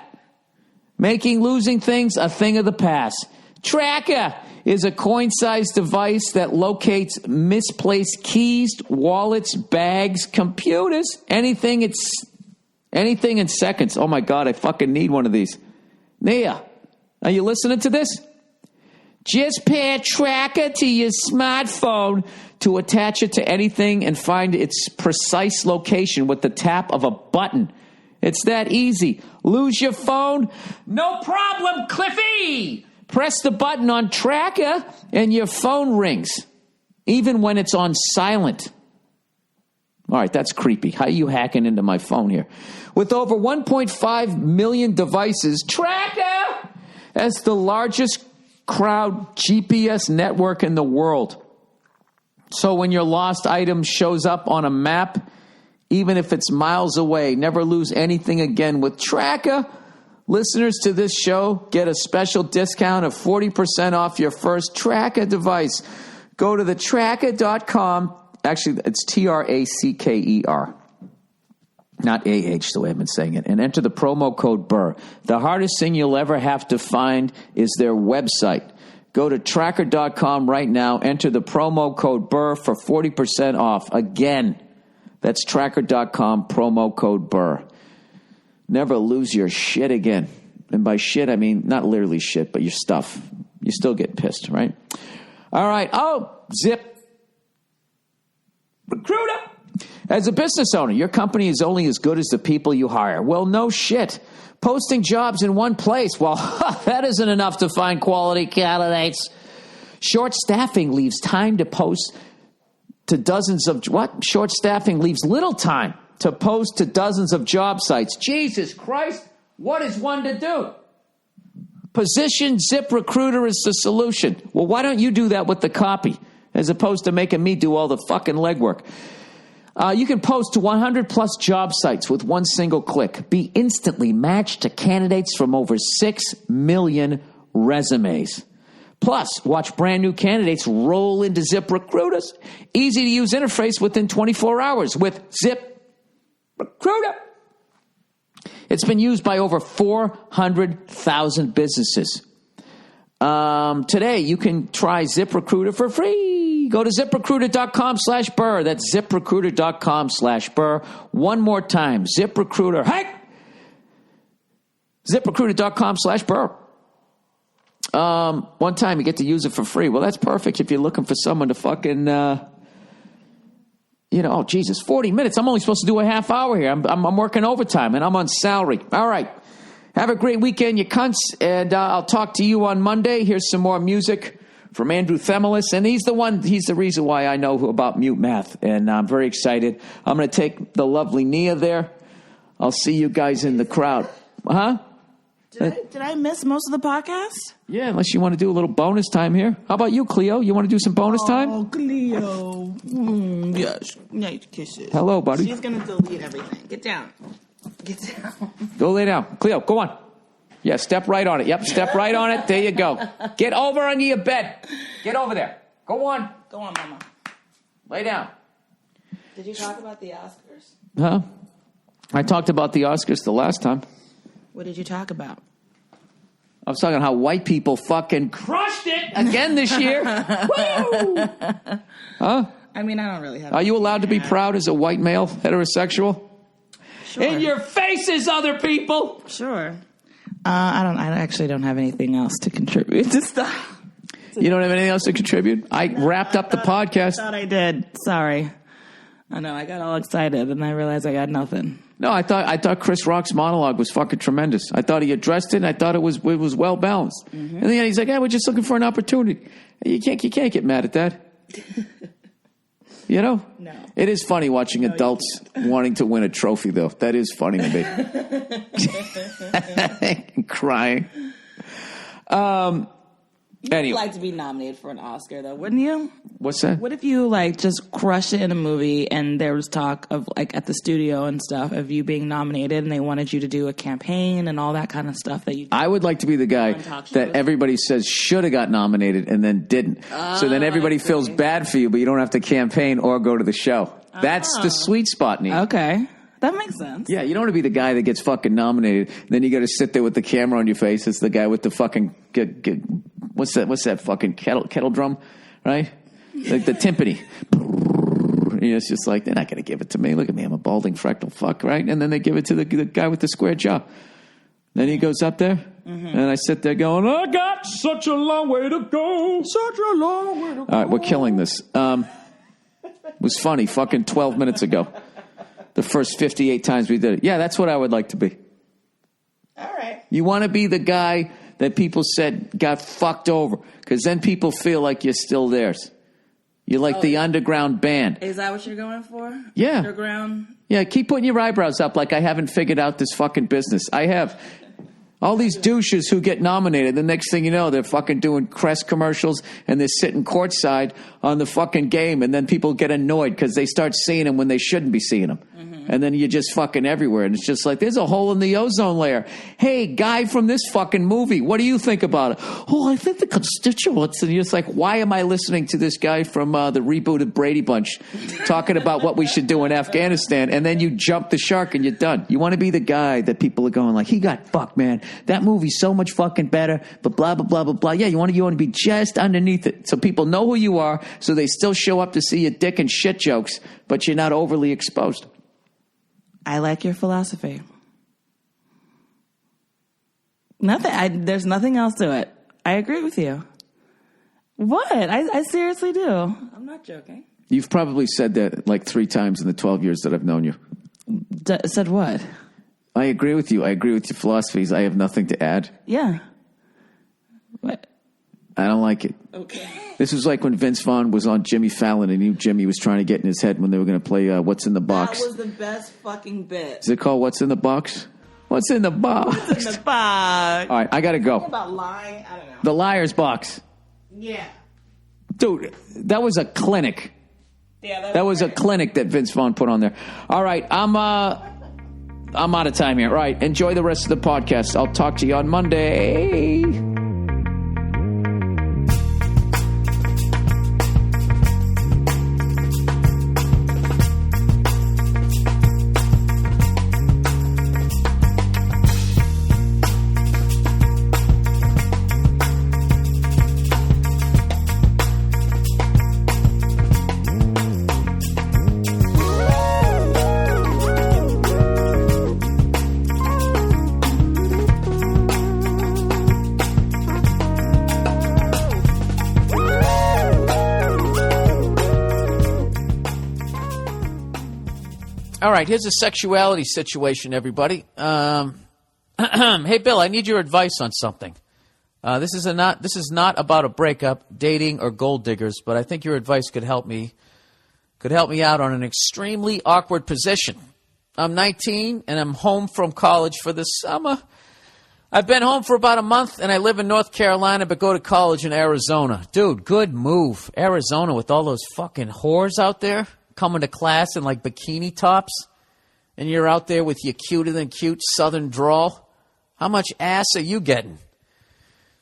making losing things a thing of the past. Tracker is a coin-sized device that locates misplaced keys, wallets, bags, computers, anything in seconds. Oh, my God, I fucking need one of these. Nia, are you listening to this? Just pair Tracker to your smartphone to attach it to anything and find its precise location with the tap of a button. It's that easy. Lose your phone? No problem, Cliffy! Press the button on Tracker and your phone rings, even when it's on silent. All right, that's creepy. How are you hacking into my phone here? With over 1.5 million devices, Tracker has the largest crowd GPS network in the world. So when your lost item shows up on a map, even if it's miles away, never lose anything again. With Tracker, listeners to this show get a special discount of 40% off your first Tracker device. Go to thetracker.com. Actually, it's Tracker. Not AH, the way I've been saying it. And enter the promo code Burr. The hardest thing you'll ever have to find is their website. Go to tracker.com right now. Enter the promo code Burr for 40% off. Again, that's tracker.com, promo code Burr. Never lose your shit again. And by shit, I mean not literally shit, but your stuff. You still get pissed, right? All right. Oh, zip. Recruiter. As a business owner, your company is only as good as the people you hire. Well, no shit. Posting jobs in one place, well, that isn't enough to find quality candidates. Short staffing leaves time to post to dozens of... What? Short staffing leaves little time to post to dozens of job sites. Jesus Christ, what is one to do? Position ZipRecruiter is the solution. Well, why don't you do that with the copy as opposed to making me do all the fucking legwork? You can post to 100 plus job sites with one single click. Be instantly matched to candidates from over 6 million resumes. Plus, watch brand new candidates roll into ZipRecruiter's easy to use interface within 24 hours with ZipRecruiter. It's been used by over 400,000 businesses. Today, you can try ZipRecruiter for free. Go to ZipRecruiter.com/Burr. That's ZipRecruiter.com/Burr. One more time. ZipRecruiter. Hey! ZipRecruiter.com/Burr. One time you get to use it for free. Well, that's perfect if you're looking for someone to fucking, oh, Jesus, 40 minutes. I'm only supposed to do a half hour here. I'm working overtime, and I'm on salary. All right. Have a great weekend, you cunts, and I'll talk to you on Monday. Here's some more music from Andrew Themelis, and he's the reason why I know about mute math, and I'm very excited. I'm going to take the lovely Nia there. I'll see you guys in the crowd. Huh? Did I miss most of the podcast? Yeah, unless you want to do a little bonus time here. How about you, Cleo? You want to do some bonus time? Oh, Cleo. Yes. Nice kisses. Hello, buddy. She's going to delete everything. Get down. Get down. Go lay down. Cleo, go on. Yeah, step right on it. Yep, step right on it. There you go. Get over under your bed. Get over there. Go on. Go on, Mama. Lay down. Did you talk about the Oscars? Huh? I talked about the Oscars the last time. What did you talk about? I was talking how white people fucking crushed it again this year. Woo! Huh? I mean, I don't really have... Are you allowed to be proud as a white male, heterosexual? Sure. In your faces, other people! Sure. I actually don't have anything else to contribute to stuff. You don't have anything else to contribute? I wrapped up the podcast. I thought I did. Sorry. I know. I got all excited, and I realized I got nothing. No, I thought Chris Rock's monologue was fucking tremendous. I thought he addressed it, and I thought it was well balanced. Mm-hmm. And then he's like, "Hey, we're just looking for an opportunity." You can't get mad at that. You know? No. It is funny watching adults wanting to win a trophy, though. That is funny to me. Crying. You'd like to be nominated for an Oscar, though, wouldn't you? What's that? What if you, just crush it in a movie and there was talk of, at the studio and stuff, of you being nominated and they wanted you to do a campaign and all that kind of stuff that you do? I would like to be the guy that everybody says should have got nominated and then didn't. So then everybody feels bad for you, but you don't have to campaign or go to the show. That's the sweet spot, Nate. Okay. That makes sense. Yeah, you don't want to be the guy that gets fucking nominated. Then you got to sit there with the camera on your face. It's the guy with the fucking what's that fucking kettle drum, right? Like the timpani. And it's just like, they're not going to give it to me. Look at me, I'm a balding freckled fuck, right? And then they give it to the guy with the square jaw. Then he goes up there, and I sit there going, I got such a long way to go. Such a long way to go. All right, we're killing this. It was funny fucking 12 minutes ago. The first 58 times we did it. Yeah, that's what I would like to be. All right. You want to be the guy that people said got fucked over, because then people feel like you're still theirs. You're like the underground band. Is that what you're going for? Yeah. Underground? Yeah, keep putting your eyebrows up like I haven't figured out this fucking business. I have. All these douches who get nominated, the next thing you know, they're fucking doing Crest commercials and they're sitting courtside on the fucking game, and then people get annoyed because they start seeing them when they shouldn't be seeing them. Mm-hmm. And then you're just fucking everywhere. And it's just like, there's a hole in the ozone layer. Hey, guy from this fucking movie, what do you think about it? Oh, I think the constituents. And you're just like, why am I listening to this guy from the rebooted Brady Bunch talking about what we should do in Afghanistan? And then you jump the shark and you're done. You want to be the guy that people are going like, he got fucked, man. That movie's so much fucking better, but blah, blah, blah, blah, blah. Yeah, you want to be just underneath it. So people know who you are, so they still show up to see your dick and shit jokes, but you're not overly exposed. I like your philosophy. There's nothing else to it. I agree with you. What? I seriously do. I'm not joking. You've probably said that like 3 times in the 12 years that I've known you. Said what? I agree with you. I agree with your philosophies. I have nothing to add. Yeah. What? I don't like it. Okay. This was like when Vince Vaughn was on Jimmy Fallon and he knew Jimmy was trying to get in his head when they were going to play What's in the Box. That was the best fucking bit. Is it called What's in the Box? What's in the box? What's in the box? All right, I got to go. About lying? I don't know. The Liar's Box. Yeah. Dude, that was a clinic. Yeah, That was a clinic that Vince Vaughn put on there. All right, I'm out of time here. All right, enjoy the rest of the podcast. I'll talk to you on Monday. All right, here's a sexuality situation, everybody. Hey, Bill, I need your advice on something. This is not about a breakup, dating, or gold diggers, but I think your advice could help me out on an extremely awkward position. I'm 19 and I'm home from college for the summer. I've been home for about a month and I live in North Carolina but go to college in Arizona. Dude, good move. Arizona with all those fucking whores out there coming to class in like bikini tops, and you're out there with your cuter than cute southern drawl. How much ass are you getting?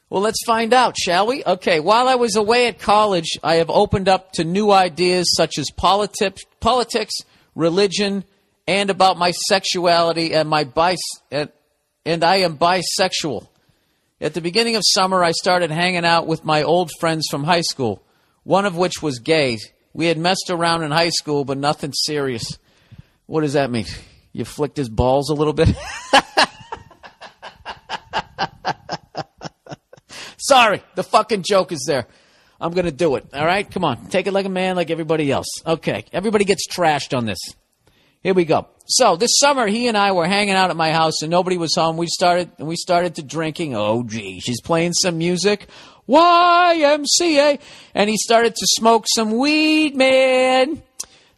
Well, let's find out, shall we? Okay, while I was away at college, I have opened up to new ideas such as politics, religion, and about my sexuality and and I am bisexual. At the beginning of summer, I started hanging out with my old friends from high school, one of which was gay. We had messed around in high school, but nothing serious. What does that mean? You flicked his balls a little bit? Sorry, the fucking joke is there. I'm going to do it, all right? Come on, take it like a man, like everybody else. Okay, everybody gets trashed on this. Here we go. So this summer, he and I were hanging out at my house, and nobody was home. We started to drinking. Oh, gee, she's playing some music. YMCA. And he started to smoke some weed, man.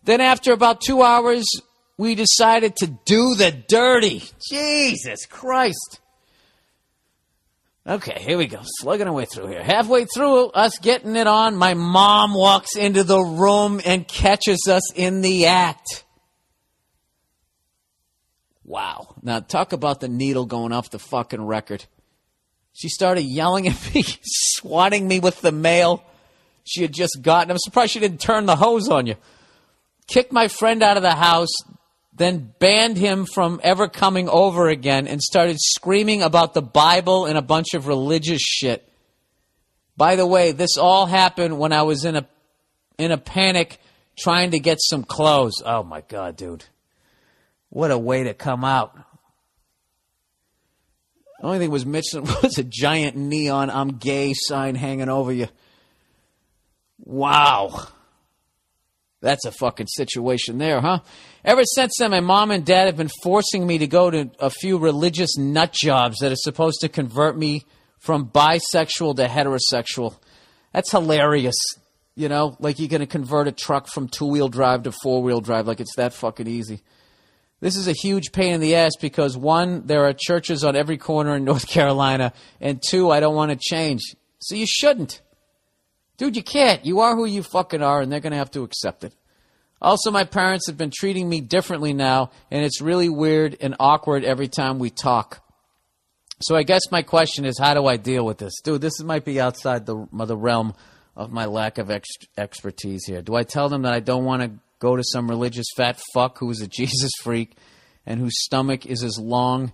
Then after about 2 hours, we decided to do the dirty. Jesus Christ. Okay, here we go. Slugging our way through here. Halfway through us getting it on, my mom walks into the room and catches us in the act. Wow. Now, talk about the needle going off the fucking record. She started yelling at me, swatting me with the mail she had just gotten. I'm surprised she didn't turn the hose on you. Kicked my friend out of the house, then banned him from ever coming over again and started screaming about the Bible and a bunch of religious shit. By the way, this all happened when I was in a panic trying to get some clothes. Oh, my God, dude. What a way to come out. The only thing was missing was a giant neon "I'm gay" sign hanging over you. Wow. That's a fucking situation there, huh? Ever since then, my mom and dad have been forcing me to go to a few religious nut jobs that are supposed to convert me from bisexual to heterosexual. That's hilarious. You know, like you're going to convert a truck from two-wheel drive to four-wheel drive. Like it's that fucking easy. This is a huge pain in the ass because, one, there are churches on every corner in North Carolina, and two, I don't want to change. So you shouldn't. Dude, you can't. You are who you fucking are, and they're going to have to accept it. Also, my parents have been treating me differently now, and it's really weird and awkward every time we talk. So I guess my question is, how do I deal with this? Dude, this might be outside the realm of my lack of expertise here. Do I tell them that I don't want to go to some religious fat fuck who is a Jesus freak and whose stomach is as long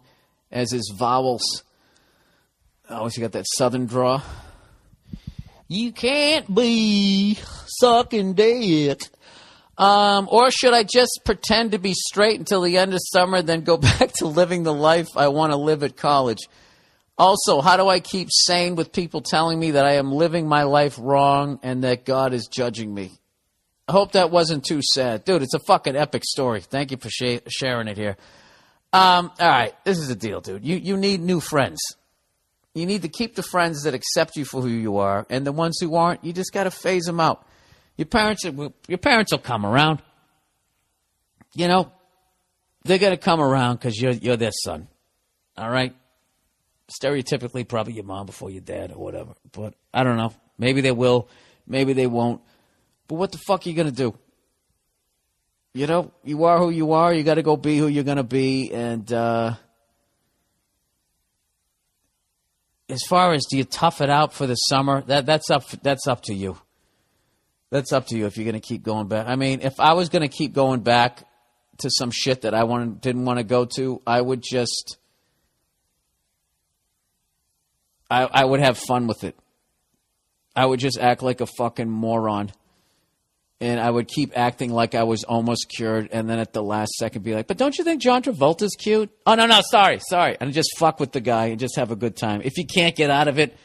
as his vowels? Oh, she got that southern draw. You can't be sucking dick. Or should I just pretend to be straight until the end of summer, then go back to living the life I want to live at college? Also, how do I keep sane with people telling me that I am living my life wrong and that God is judging me? I hope that wasn't too sad. Dude, it's a fucking epic story. Thank you for sharing it here. All right, this is the deal, dude. You need new friends. You need to keep the friends that accept you for who you are, and the ones who aren't, you just got to phase them out. Your parents will come around. You know, they're going to come around because you're their son. All right? Stereotypically, probably your mom before your dad or whatever. But I don't know. Maybe they will. Maybe they won't. But what the fuck are you going to do? You know, you are who you are. You got to go be who you're going to be. And as far as do you tough it out for the summer, that's up to you. That's up to you if you're going to keep going back. I mean, if I was going to keep going back to some shit that I didn't want to go to, I would just I would have fun with it. I would just act like a fucking moron. And I would keep acting like I was almost cured, and then at the last second be like, but don't you think John Travolta's cute? Oh, no, sorry. And just fuck with the guy and just have a good time. If you can't get out of it,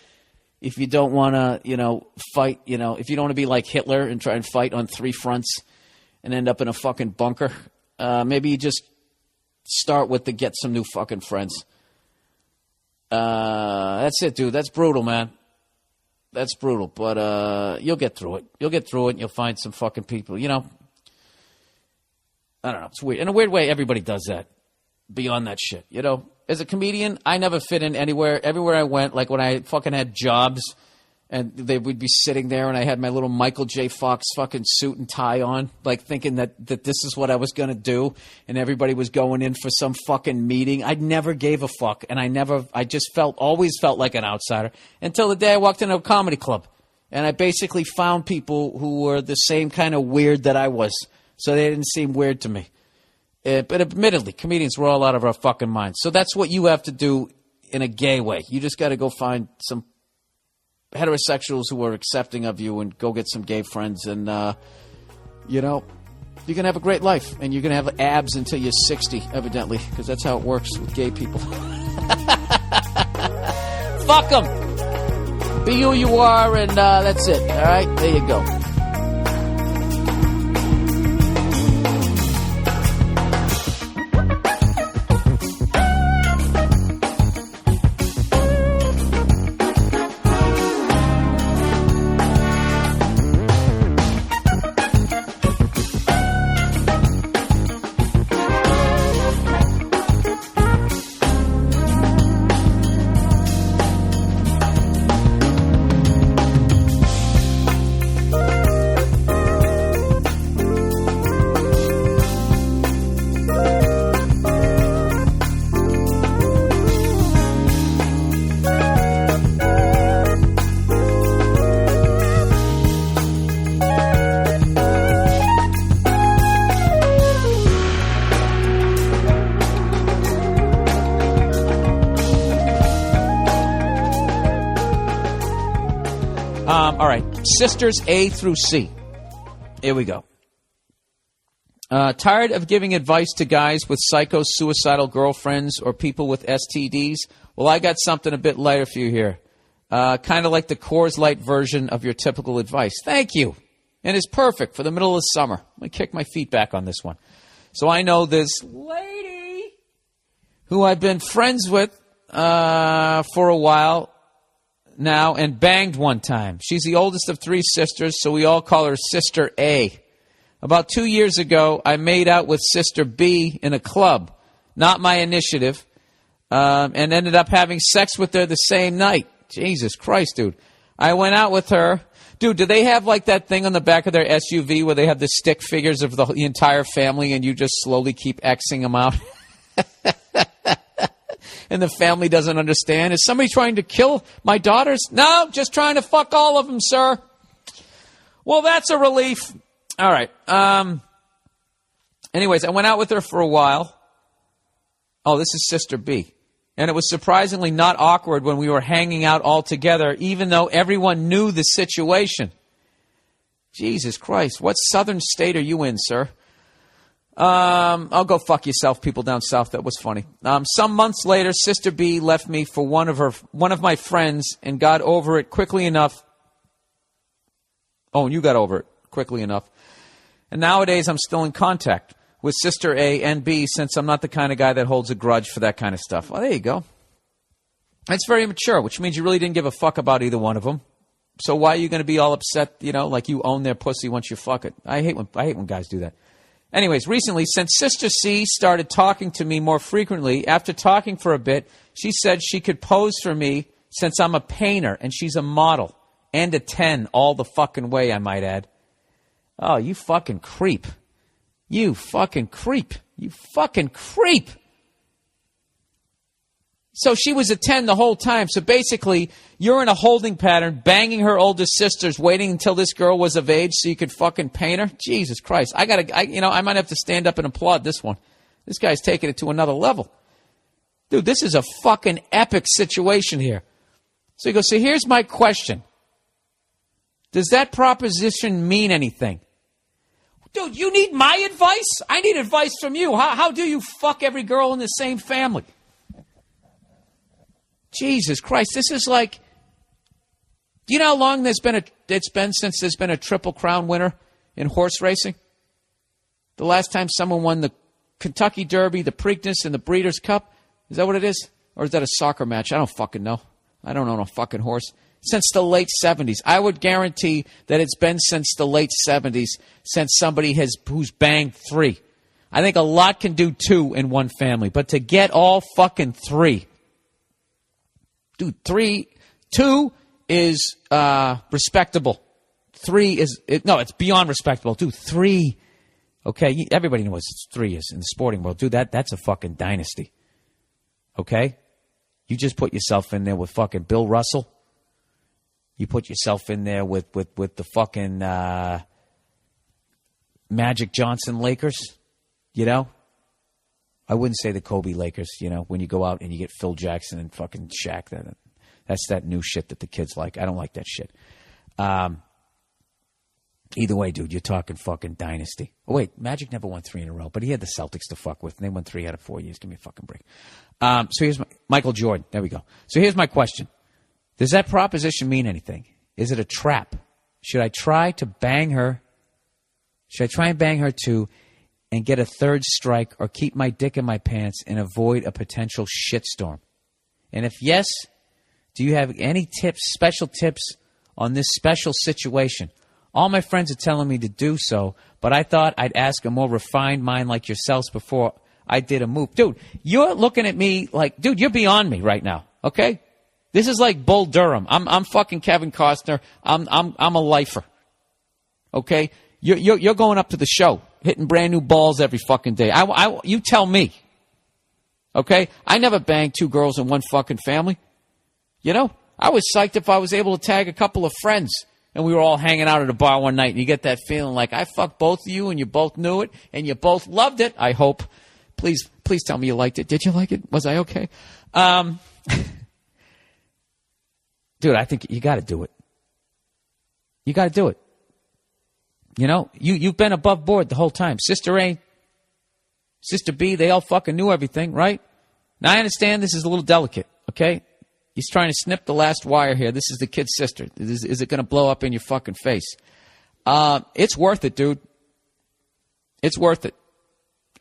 if you don't want to, fight, if you don't want to be like Hitler and try and fight on 3 fronts and end up in a fucking bunker, maybe you just start with to get some new fucking friends. That's it, dude. That's brutal, man. That's brutal, but you'll get through it. You'll get through it, and you'll find some fucking people. I don't know. It's weird. In a weird way, everybody does that. Beyond that shit, As a comedian, I never fit in anywhere. Everywhere I went, like when I fucking had jobs, and they would be sitting there, and I had my little Michael J. Fox fucking suit and tie on, like thinking that this is what I was going to do, and everybody was going in for some fucking meeting. I never gave a fuck, and I just always felt like an outsider until the day I walked into a comedy club, and I basically found people who were the same kind of weird that I was, so they didn't seem weird to me. But admittedly, comedians were all out of our fucking minds. So that's what you have to do in a gay way. You just got to go find some heterosexuals who are accepting of you and go get some gay friends. And, you're going to have a great life. And you're going to have abs until you're 60, evidently, because that's how it works with gay people. Fuck them. Be who you are, and that's it. All right? There you go. All right, sisters A through C. Here we go. Tired of giving advice to guys with psycho suicidal girlfriends or people with STDs? Well, I got something a bit lighter for you here. Kind of like the Coors Light version of your typical advice. Thank you. And it's perfect for the middle of the summer. Let me kick my feet back on this one. So I know this lady who I've been friends with for a while now and banged one time. She's the oldest of 3 sisters, so we all call her Sister A. About 2 years ago, I made out with Sister B in a club, not my initiative, and ended up having sex with her the same night. Jesus Christ, dude. I went out with her. Dude, do they have like that thing on the back of their SUV where they have the stick figures of the entire family and you just slowly keep Xing them out? And the family doesn't understand. Is somebody trying to kill my daughters? No, just trying to fuck all of them, sir. Well, that's a relief. All right. Anyways, I went out with her for a while. Oh, this is Sister B. And it was surprisingly not awkward when we were hanging out all together, even though everyone knew the situation. Jesus Christ. What southern state are you in, sir? I'll go fuck yourself, people down south. That was funny. Some months later, Sister B left me for one of my friends and got over it quickly enough. Oh, and you got over it quickly enough. And nowadays, I'm still in contact with Sister A and B since I'm not the kind of guy that holds a grudge for that kind of stuff. Well, there you go. That's very immature, which means you really didn't give a fuck about either one of them. So why are you going to be all upset, like you own their pussy once you fuck it? I hate when guys do that. Anyways, recently, since Sister C started talking to me more frequently, after talking for a bit, she said she could pose for me since I'm a painter and she's a model. And a 10 all the fucking way, I might add. Oh, you fucking creep. You fucking creep. You fucking creep. So she was a 10 the whole time. So basically, you're in a holding pattern, banging her older sisters, waiting until this girl was of age so you could fucking paint her. Jesus Christ. I might have to stand up and applaud this one. This guy's taking it to another level. Dude, this is a fucking epic situation here. So he goes, so here's my question. Does that proposition mean anything? Dude, you need my advice? I need advice from you. How do you fuck every girl in the same family? Jesus Christ, this is like, do you know how long it's been since there's been a Triple Crown winner in horse racing? The last time someone won the Kentucky Derby, the Preakness, and the Breeders' Cup? Is that what it is? Or is that a soccer match? I don't fucking know. I don't own a fucking horse. Since the late 70s. I would guarantee that it's been since the late 70s since somebody who's banged 3. I think a lot can do 2 in one family, but to get all fucking 3. Dude, 2 is respectable. 3 is, it's beyond respectable. Dude, 3, okay, everybody knows what 3 is in the sporting world. Dude, that's a fucking dynasty. Okay? You just put yourself in there with fucking Bill Russell. You put yourself in there with the fucking Magic Johnson Lakers, I wouldn't say the Kobe Lakers, when you go out and you get Phil Jackson and fucking Shaq. That's that new shit that the kids like. I don't like that shit. Either way, dude, you're talking fucking dynasty. Oh, wait, Magic never won 3 in a row, but he had the Celtics to fuck with, and they won 3 out of 4 years. Give me a fucking break. So here's Michael Jordan. There we go. So here's my question. Does that proposition mean anything? Is it a trap? Should I try and bang her too and get a third strike or keep my dick in my pants and avoid a potential shitstorm? And if yes, do you have any special tips on this special situation? All my friends are telling me to do so, but I thought I'd ask a more refined mind like yourselves before I did a move. Dude, you're looking at me like, dude, you're beyond me right now, okay? This is like Bull Durham. I'm fucking Kevin Costner. I'm a lifer. Okay? You're going up to the show, hitting brand new balls every fucking day. You tell me. Okay? I never banged 2 girls in one fucking family. I was psyched if I was able to tag a couple of friends and we were all hanging out at a bar one night and you get that feeling like I fucked both of you and you both knew it and you both loved it. I hope. Please tell me you liked it. Did you like it? Was I okay? Dude, I think you got to do it. You got to do it. You've been above board the whole time. Sister A, Sister B, they all fucking knew everything, right? Now, I understand this is a little delicate, okay? He's trying to snip the last wire here. This is the kid's sister. Is it going to blow up in your fucking face? It's worth it, dude. It's worth it.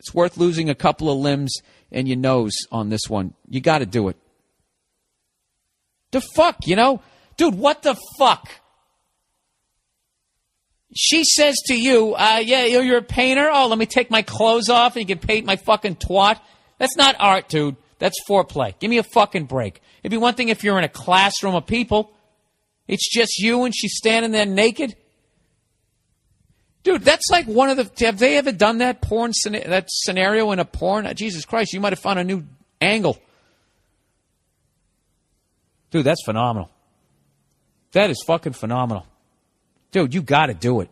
It's worth losing a couple of limbs and your nose on this one. You got to do it. The fuck, Dude, what the fuck? She says to you, yeah, you're a painter? Oh, let me take my clothes off and you can paint my fucking twat. That's not art, dude. That's foreplay. Give me a fucking break. It'd be one thing if you're in a classroom of people. It's just you and she's standing there naked. Dude, that's like one of the... Have they ever done that that scenario in a porn? Jesus Christ, you might have found a new angle. Dude, that's phenomenal. That is fucking phenomenal. Dude, you got to do it.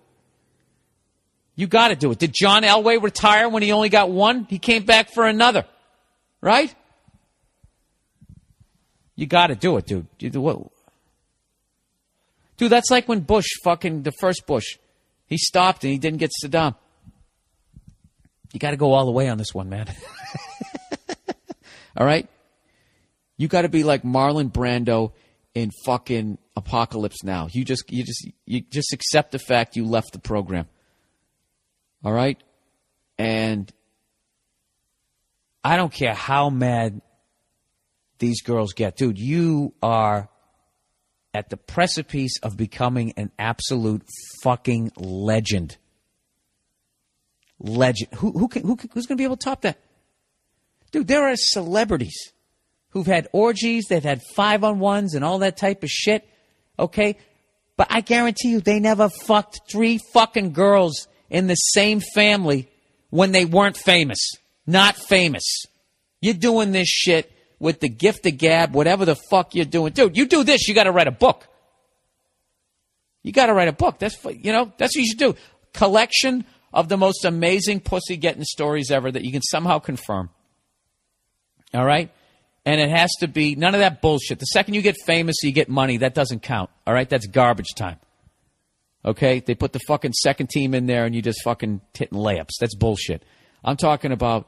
You got to do it. Did John Elway retire when he only got one? He came back for another. Right? You got to do it, dude. Dude, that's like when Bush, the first Bush, he stopped and he didn't get Saddam. You got to go all the way on this one, man. All right? You got to be like Marlon Brando in fucking Apocalypse Now. You just accept the fact you left the program. All right? And I don't care how mad these girls get. Dude, you are at the precipice of becoming an absolute fucking legend. Legend. Who's going to be able to top that? Dude, there are celebrities who've had orgies, they've had 5-on-1s and all that type of shit, okay? But I guarantee you they never fucked 3 fucking girls in the same family when they weren't famous. Not famous. You're doing this shit with the gift of gab, whatever the fuck you're doing. Dude, you do this, you got to write a book. You got to write a book. That's what you should do. Collection of the most amazing pussy-getting stories ever that you can somehow confirm. All right? And it has to be none of that bullshit. The second you get famous, you get money, that doesn't count. All right? That's garbage time. Okay? They put the fucking second team in there and you just fucking hitting layups. That's bullshit. I'm talking about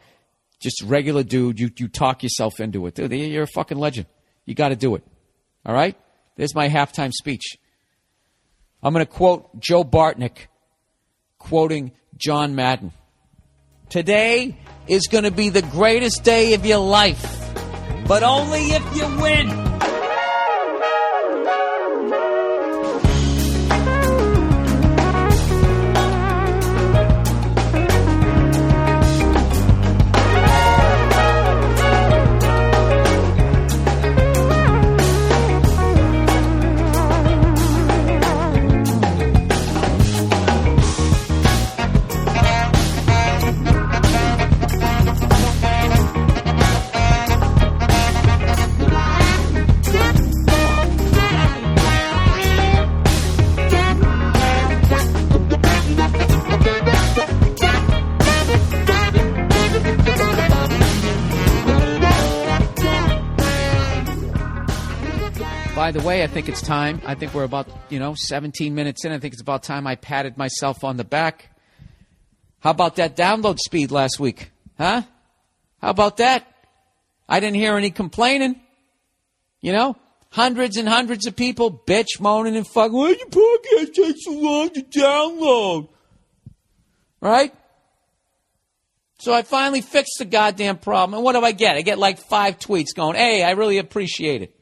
just regular dude. You talk yourself into it. Dude, you're a fucking legend. You got to do it. All right? There's my halftime speech. I'm going to quote Joe Bartnick quoting John Madden. Today is going to be the greatest day of your life, but only if you win. By the way, I think it's time. I think we're about, 17 minutes in. I think it's about time I patted myself on the back. How about that download speed last week? Huh? How about that? I didn't hear any complaining. Hundreds and hundreds of people bitch, moaning, and fucking, why your podcast takes so long to download? Right? So I finally fixed the goddamn problem. And what do I get? I get like 5 tweets going, hey, I really appreciate it.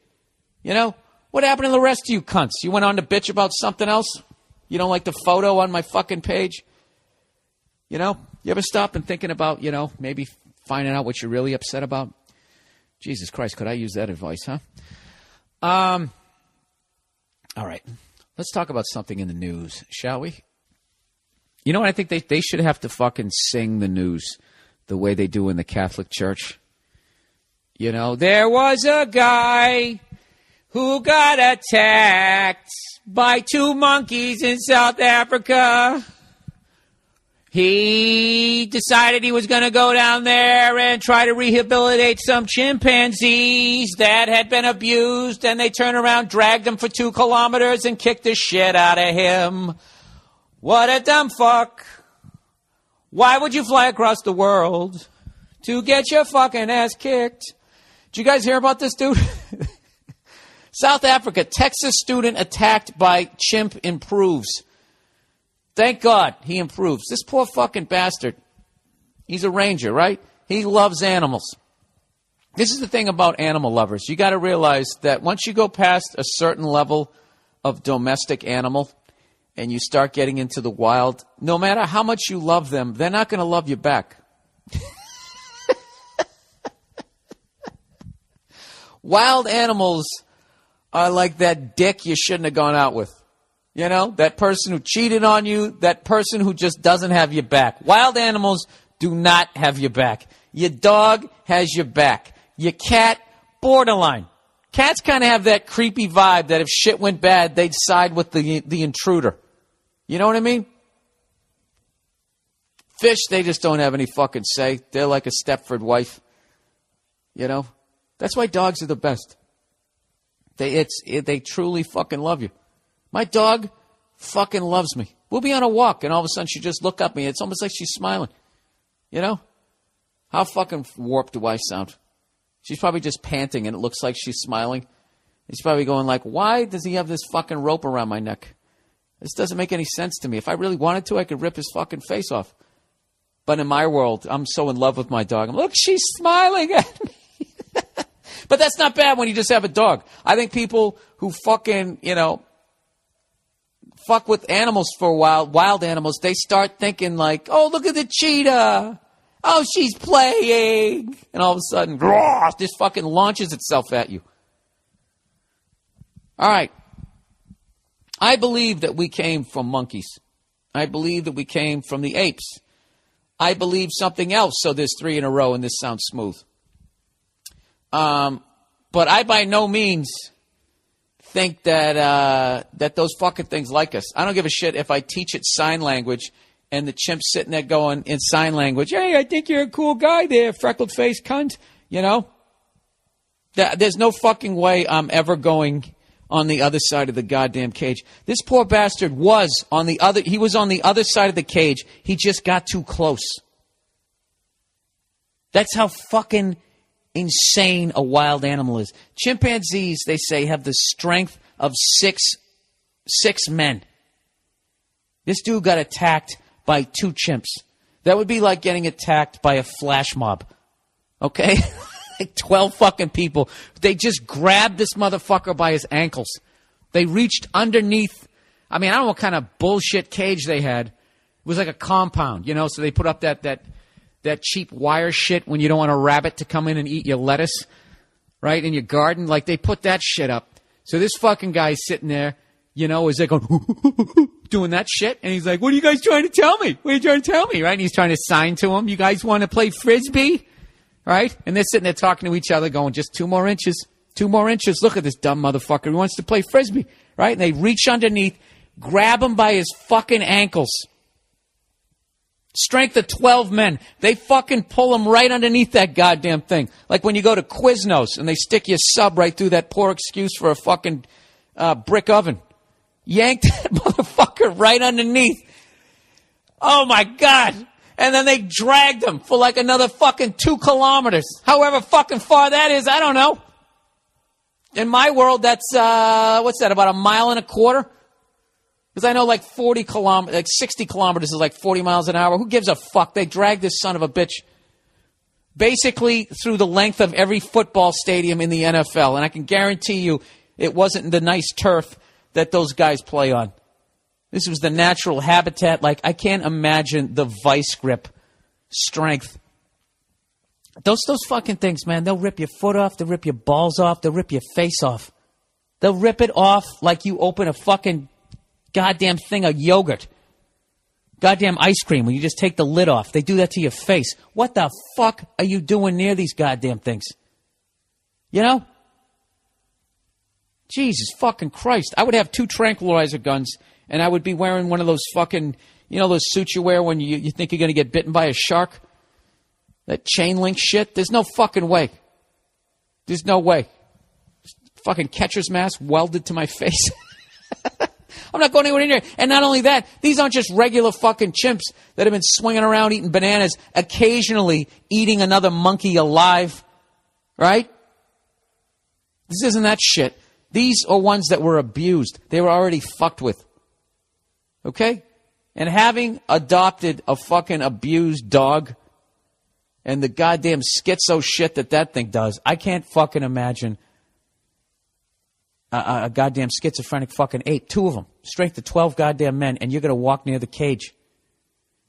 What happened to the rest of you cunts? You went on to bitch about something else? You don't like the photo on my fucking page? You ever stop and thinking about, maybe finding out what you're really upset about? Jesus Christ, could I use that advice, huh? All right. Let's talk about something in the news, shall we? You know what? I think they should have to fucking sing the news the way they do in the Catholic Church. There was a guy who got attacked by 2 monkeys in South Africa. He decided he was going to go down there and try to rehabilitate some chimpanzees that had been abused, and they turned around, dragged him for 2 kilometers, and kicked the shit out of him. What a dumb fuck. Why would you fly across the world to get your fucking ass kicked? Did you guys hear about this dude? South Africa, Texas student attacked by chimp improves. Thank God he improves. This poor fucking bastard, he's a ranger, right? He loves animals. This is the thing about animal lovers. You got to realize that once you go past a certain level of domestic animal and you start getting into the wild, no matter how much you love them, they're not going to love you back. Wild animals are like that dick you shouldn't have gone out with. That person who cheated on you, that person who just doesn't have your back. Wild animals do not have your back. Your dog has your back. Your cat, borderline. Cats kind of have that creepy vibe that if shit went bad, they'd side with the intruder. You know what I mean? Fish, they just don't have any fucking say. They're like a Stepford wife. That's why dogs are the best. They truly fucking love you. My dog fucking loves me. We'll be on a walk, and all of a sudden she just look at me. It's almost like she's smiling. How fucking warped do I sound? She's probably just panting, and it looks like she's smiling. She's probably going like, why does he have this fucking rope around my neck? This doesn't make any sense to me. If I really wanted to, I could rip his fucking face off. But in my world, I'm so in love with my dog. Look, she's smiling at me. But that's not bad when you just have a dog. I think people who fucking, fuck with animals for a while, wild animals, they start thinking like, oh, look at the cheetah. Oh, she's playing. And all of a sudden, this fucking launches itself at you. All right. I believe that we came from monkeys. I believe that we came from the apes. I believe something else, so there's 3 in a row, and this sounds smooth. But I by no means think that those fucking things like us. I don't give a shit if I teach it sign language and the chimp's sitting there going in sign language, hey, I think you're a cool guy there, freckled face cunt, There's no fucking way I'm ever going on the other side of the goddamn cage. This poor bastard was on the other side of the cage. He just got too close. That's how fucking insane a wild animal is. Chimpanzees, they say, have the strength of six men. This dude got attacked by 2 chimps. That would be like getting attacked by a flash mob. Okay? Like 12 fucking people. They just grabbed this motherfucker by his ankles. They reached underneath. I mean, I don't know what kind of bullshit cage they had. It was like a compound, so they put up that cheap wire shit when you don't want a rabbit to come in and eat your lettuce, right, in your garden. Like, they put that shit up. So this fucking guy's sitting there, is like going, doing that shit. And he's like, what are you guys trying to tell me? What are you trying to tell me, right? And he's trying to sign to him. You guys want to play Frisbee? Right? And they're sitting there talking to each other going, just 2 more inches, 2 more inches. Look at this dumb motherfucker. He wants to play Frisbee. Right? And they reach underneath, grab him by his fucking ankles. Strength of 12 men. They fucking pull him right underneath that goddamn thing. Like when you go to Quiznos and they stick your sub right through that poor excuse for a fucking brick oven. Yanked that motherfucker right underneath. Oh my God. And then they dragged him for like another fucking 2 kilometers. However fucking far that is, I don't know. In my world, that's, what's that, about 1.25 miles? Because I know like 60 kilometers is like 40 miles an hour. Who gives a fuck? They dragged this son of a bitch basically through the length of every football stadium in the NFL. And I can guarantee you it wasn't the nice turf that those guys play on. This was the natural habitat. Like, I can't imagine the vice grip strength. Those fucking things, man, they'll rip your foot off, they'll rip your balls off, they'll rip your face off. They'll rip it off like you open a fucking goddamn thing of yogurt. Goddamn ice cream when you just take the lid off. They do that to your face. What the fuck are you doing near these goddamn things? Jesus fucking Christ. I would have 2 tranquilizer guns. And I would be wearing one of those fucking, those suits you wear when you think you're going to get bitten by a shark? That chain link shit? There's no fucking way. There's no way. Fucking catcher's mask welded to my face. I'm not going anywhere near it. And not only that, these aren't just regular fucking chimps that have been swinging around eating bananas, occasionally eating another monkey alive. Right? This isn't that shit. These are ones that were abused. They were already fucked with. Okay? And having adopted a fucking abused dog and the goddamn schizo shit that thing does, I can't fucking imagine a goddamn schizophrenic fucking ape. 2 of them. Strength of 12 goddamn men. And you're going to walk near the cage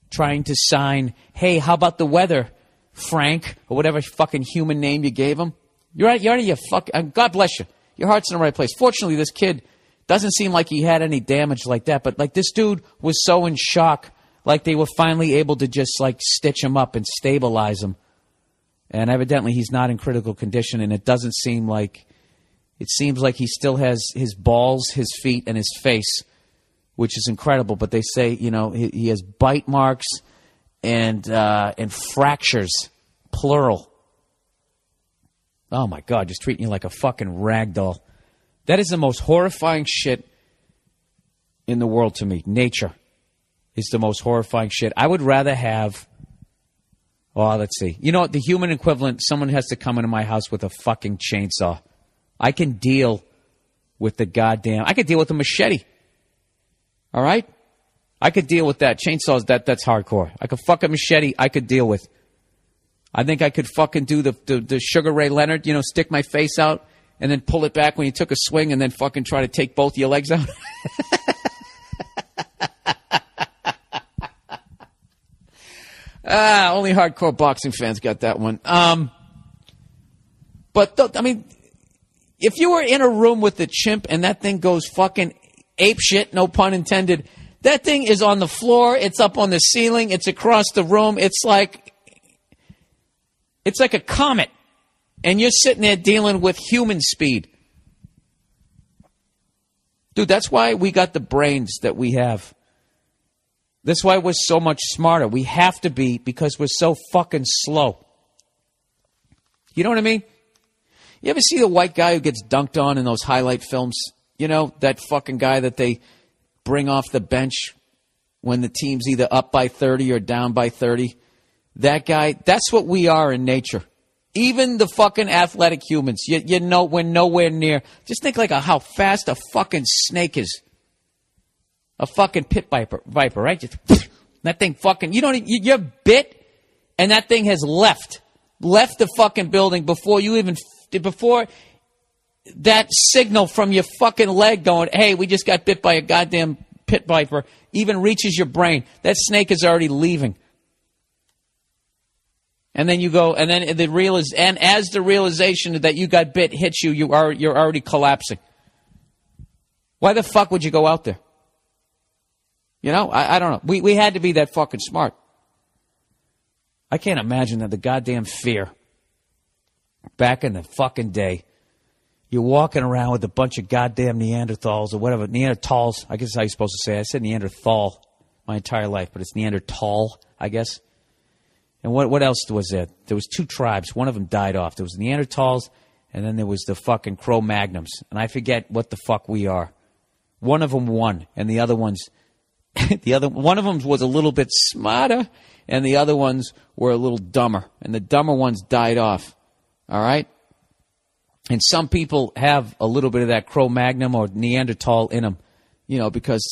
trying to sign, hey, how about the weather, Frank? Or whatever fucking human name you gave him. You're out of your fucking... God bless you. Your heart's in the right place. Fortunately, this kid... doesn't seem like he had any damage like that, but like this dude was so in shock, like they were finally able to just like stitch him up and stabilize him. And evidently he's not in critical condition, and it seems like he still has his balls, his feet, and his face, which is incredible. But they say, he has bite marks and fractures, plural. Oh my God, just treating you like a fucking rag doll. That is the most horrifying shit in the world to me. Nature is the most horrifying shit. I would rather have... Oh, let's see. The human equivalent, someone has to come into my house with a fucking chainsaw. I can deal with the goddamn... I could deal with a machete. All right? I could deal with that. Chainsaws, that's hardcore. I could fuck a machete, I could deal with. I think I could fucking do the Sugar Ray Leonard, stick my face out and then pull it back when you took a swing and then fucking try to take both your legs out. Only hardcore boxing fans got that one. If you were in a room with the chimp and that thing goes fucking ape shit, no pun intended, that thing is on the floor, it's up on the ceiling, it's across the room, it's like a comet. And you're sitting there dealing with human speed. Dude, that's why we got the brains that we have. That's why we're so much smarter. We have to be because we're so fucking slow. You know what I mean? You ever see the white guy who gets dunked on in those highlight films? That fucking guy that they bring off the bench when the team's either up by 30 or down by 30. That guy, that's what we are in nature. Even the fucking athletic humans. We're nowhere near. Just think how fast a fucking snake is. A fucking pit viper, right? Just, that thing fucking, you're bit and that thing has left the fucking building before that signal from your fucking leg going, hey, we just got bit by a goddamn pit viper, even reaches your brain. That snake is already leaving. And then you go, and then as the realization that you got bit hits you, you're already collapsing. Why the fuck would you go out there? I don't know. We had to be that fucking smart. I can't imagine that the goddamn fear back in the fucking day. You're walking around with a bunch of goddamn Neanderthals or whatever. Neanderthals, I guess is how you're supposed to say it. I said Neanderthal my entire life, but it's Neanderthal, I guess. And what else was there? There was 2 tribes. One of them died off. There was the Neanderthals, and then there was the fucking Cro-Magnons. And I forget what the fuck we are. One of them won, and the other ones... one of them was a little bit smarter, and the other ones were a little dumber. And the dumber ones died off. All right? And some people have a little bit of that Cro-Magnon or Neanderthal in them, because,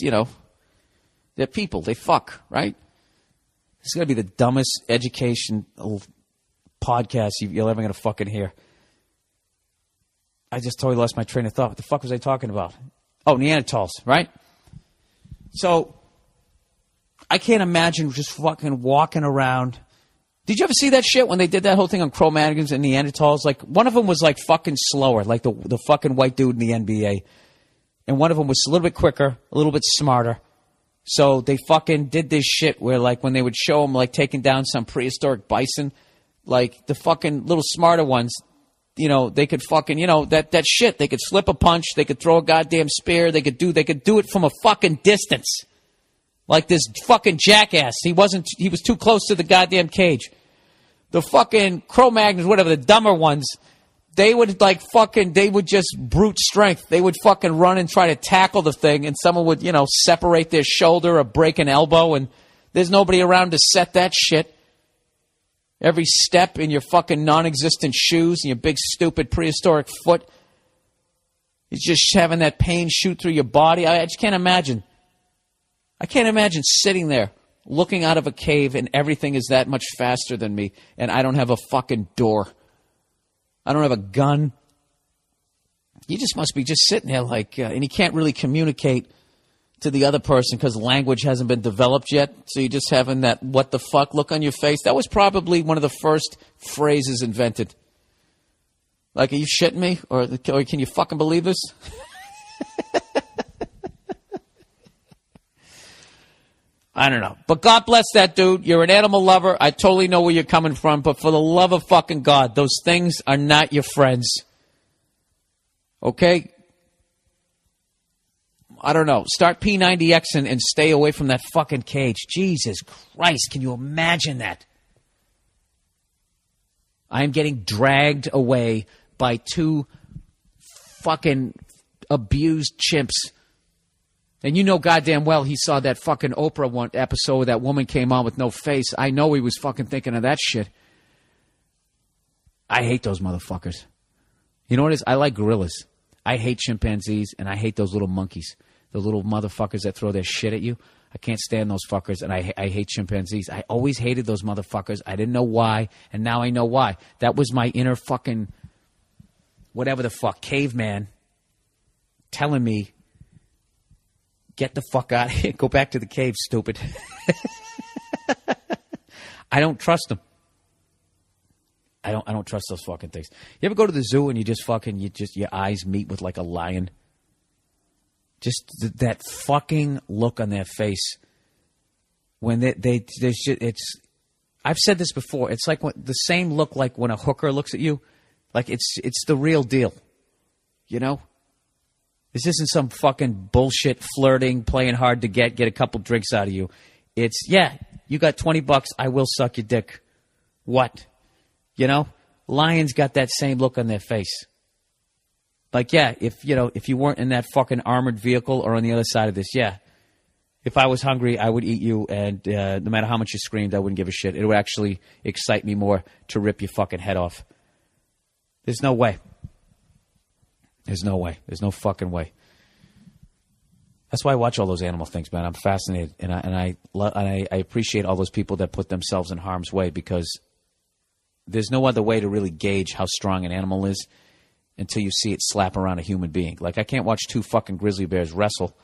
they're people. They fuck, right? It's going to be the dumbest educational podcast you're ever going to fucking hear. I just totally lost my train of thought. What the fuck was I talking about? Oh, Neanderthals, right? So, I can't imagine just fucking walking around. Did you ever see that shit when they did that whole thing on Cro-Magnons and Neanderthals? Like, one of them was like fucking slower, like the fucking white dude in the NBA. And one of them was a little bit quicker, a little bit smarter. So they fucking did this shit where, like, when they would show them, like, taking down some prehistoric bison, like, the fucking little smarter ones, they could fucking, that shit. They could slip a punch. They could throw a goddamn spear. They could do it from a fucking distance. Like this fucking jackass. He was too close to the goddamn cage. The fucking Cro-Magnons, whatever, the dumber ones, they would just brute strength. They would fucking run and try to tackle the thing, and someone would, separate their shoulder or break an elbow, and there's nobody around to set that shit. Every step in your fucking non-existent shoes and your big stupid prehistoric foot is just having that pain shoot through your body. I just can't imagine. I can't imagine sitting there looking out of a cave and everything is that much faster than me, and I don't have a fucking door. I don't have a gun. You just must be just sitting there and you can't really communicate to the other person because language hasn't been developed yet. So you're just having that what the fuck look on your face. That was probably one of the first phrases invented. Like, are you shitting me? Or can you fucking believe this? I don't know. But God bless that dude. You're an animal lover. I totally know where you're coming from. But for the love of fucking God, those things are not your friends. Okay? I don't know. Start P90Xing and stay away from that fucking cage. Jesus Christ. Can you imagine that? I am getting dragged away by 2 fucking abused chimps. And you know goddamn well he saw that fucking Oprah one episode where that woman came on with no face. I know he was fucking thinking of that shit. I hate those motherfuckers. You know what it is? I like gorillas. I hate chimpanzees, and I hate those little monkeys. The little motherfuckers that throw their shit at you. I can't stand those fuckers, and I hate chimpanzees. I always hated those motherfuckers. I didn't know why, and now I know why. That was my inner fucking whatever the fuck caveman telling me, get the fuck out of here. Go back to the cave, stupid. I don't trust them. I don't trust those fucking things. You ever go to the zoo and your eyes meet with like a lion? Just that fucking look on their face when it's. I've said this before. It's like the same look like when a hooker looks at you, like it's the real deal. You know, this isn't some fucking bullshit flirting, playing hard to get a couple drinks out of you. It's you got $20. I will suck your dick. What? You know, lions got that same look on their face. Like, if you weren't in that fucking armored vehicle or on the other side of this, if I was hungry, I would eat you, and no matter how much you screamed, I wouldn't give a shit. It would actually excite me more to rip your fucking head off. There's no way. There's no way. There's no fucking way. That's why I watch all those animal things, man. I'm fascinated, and I appreciate all those people that put themselves in harm's way, because there's no other way to really gauge how strong an animal is until you see it slap around a human being. Like, I can't watch two fucking grizzly bears wrestle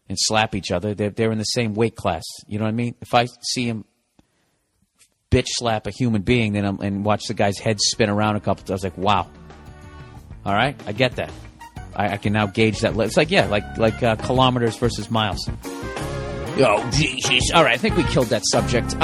and slap each other. They're in the same weight class. You know what I mean? If I see him bitch slap a human being and watch the guy's head spin around a couple times, I was like, wow. All right, I get that. I can now gauge that. It's like, kilometers versus miles. Oh, Jesus. All right, I think we killed that subject.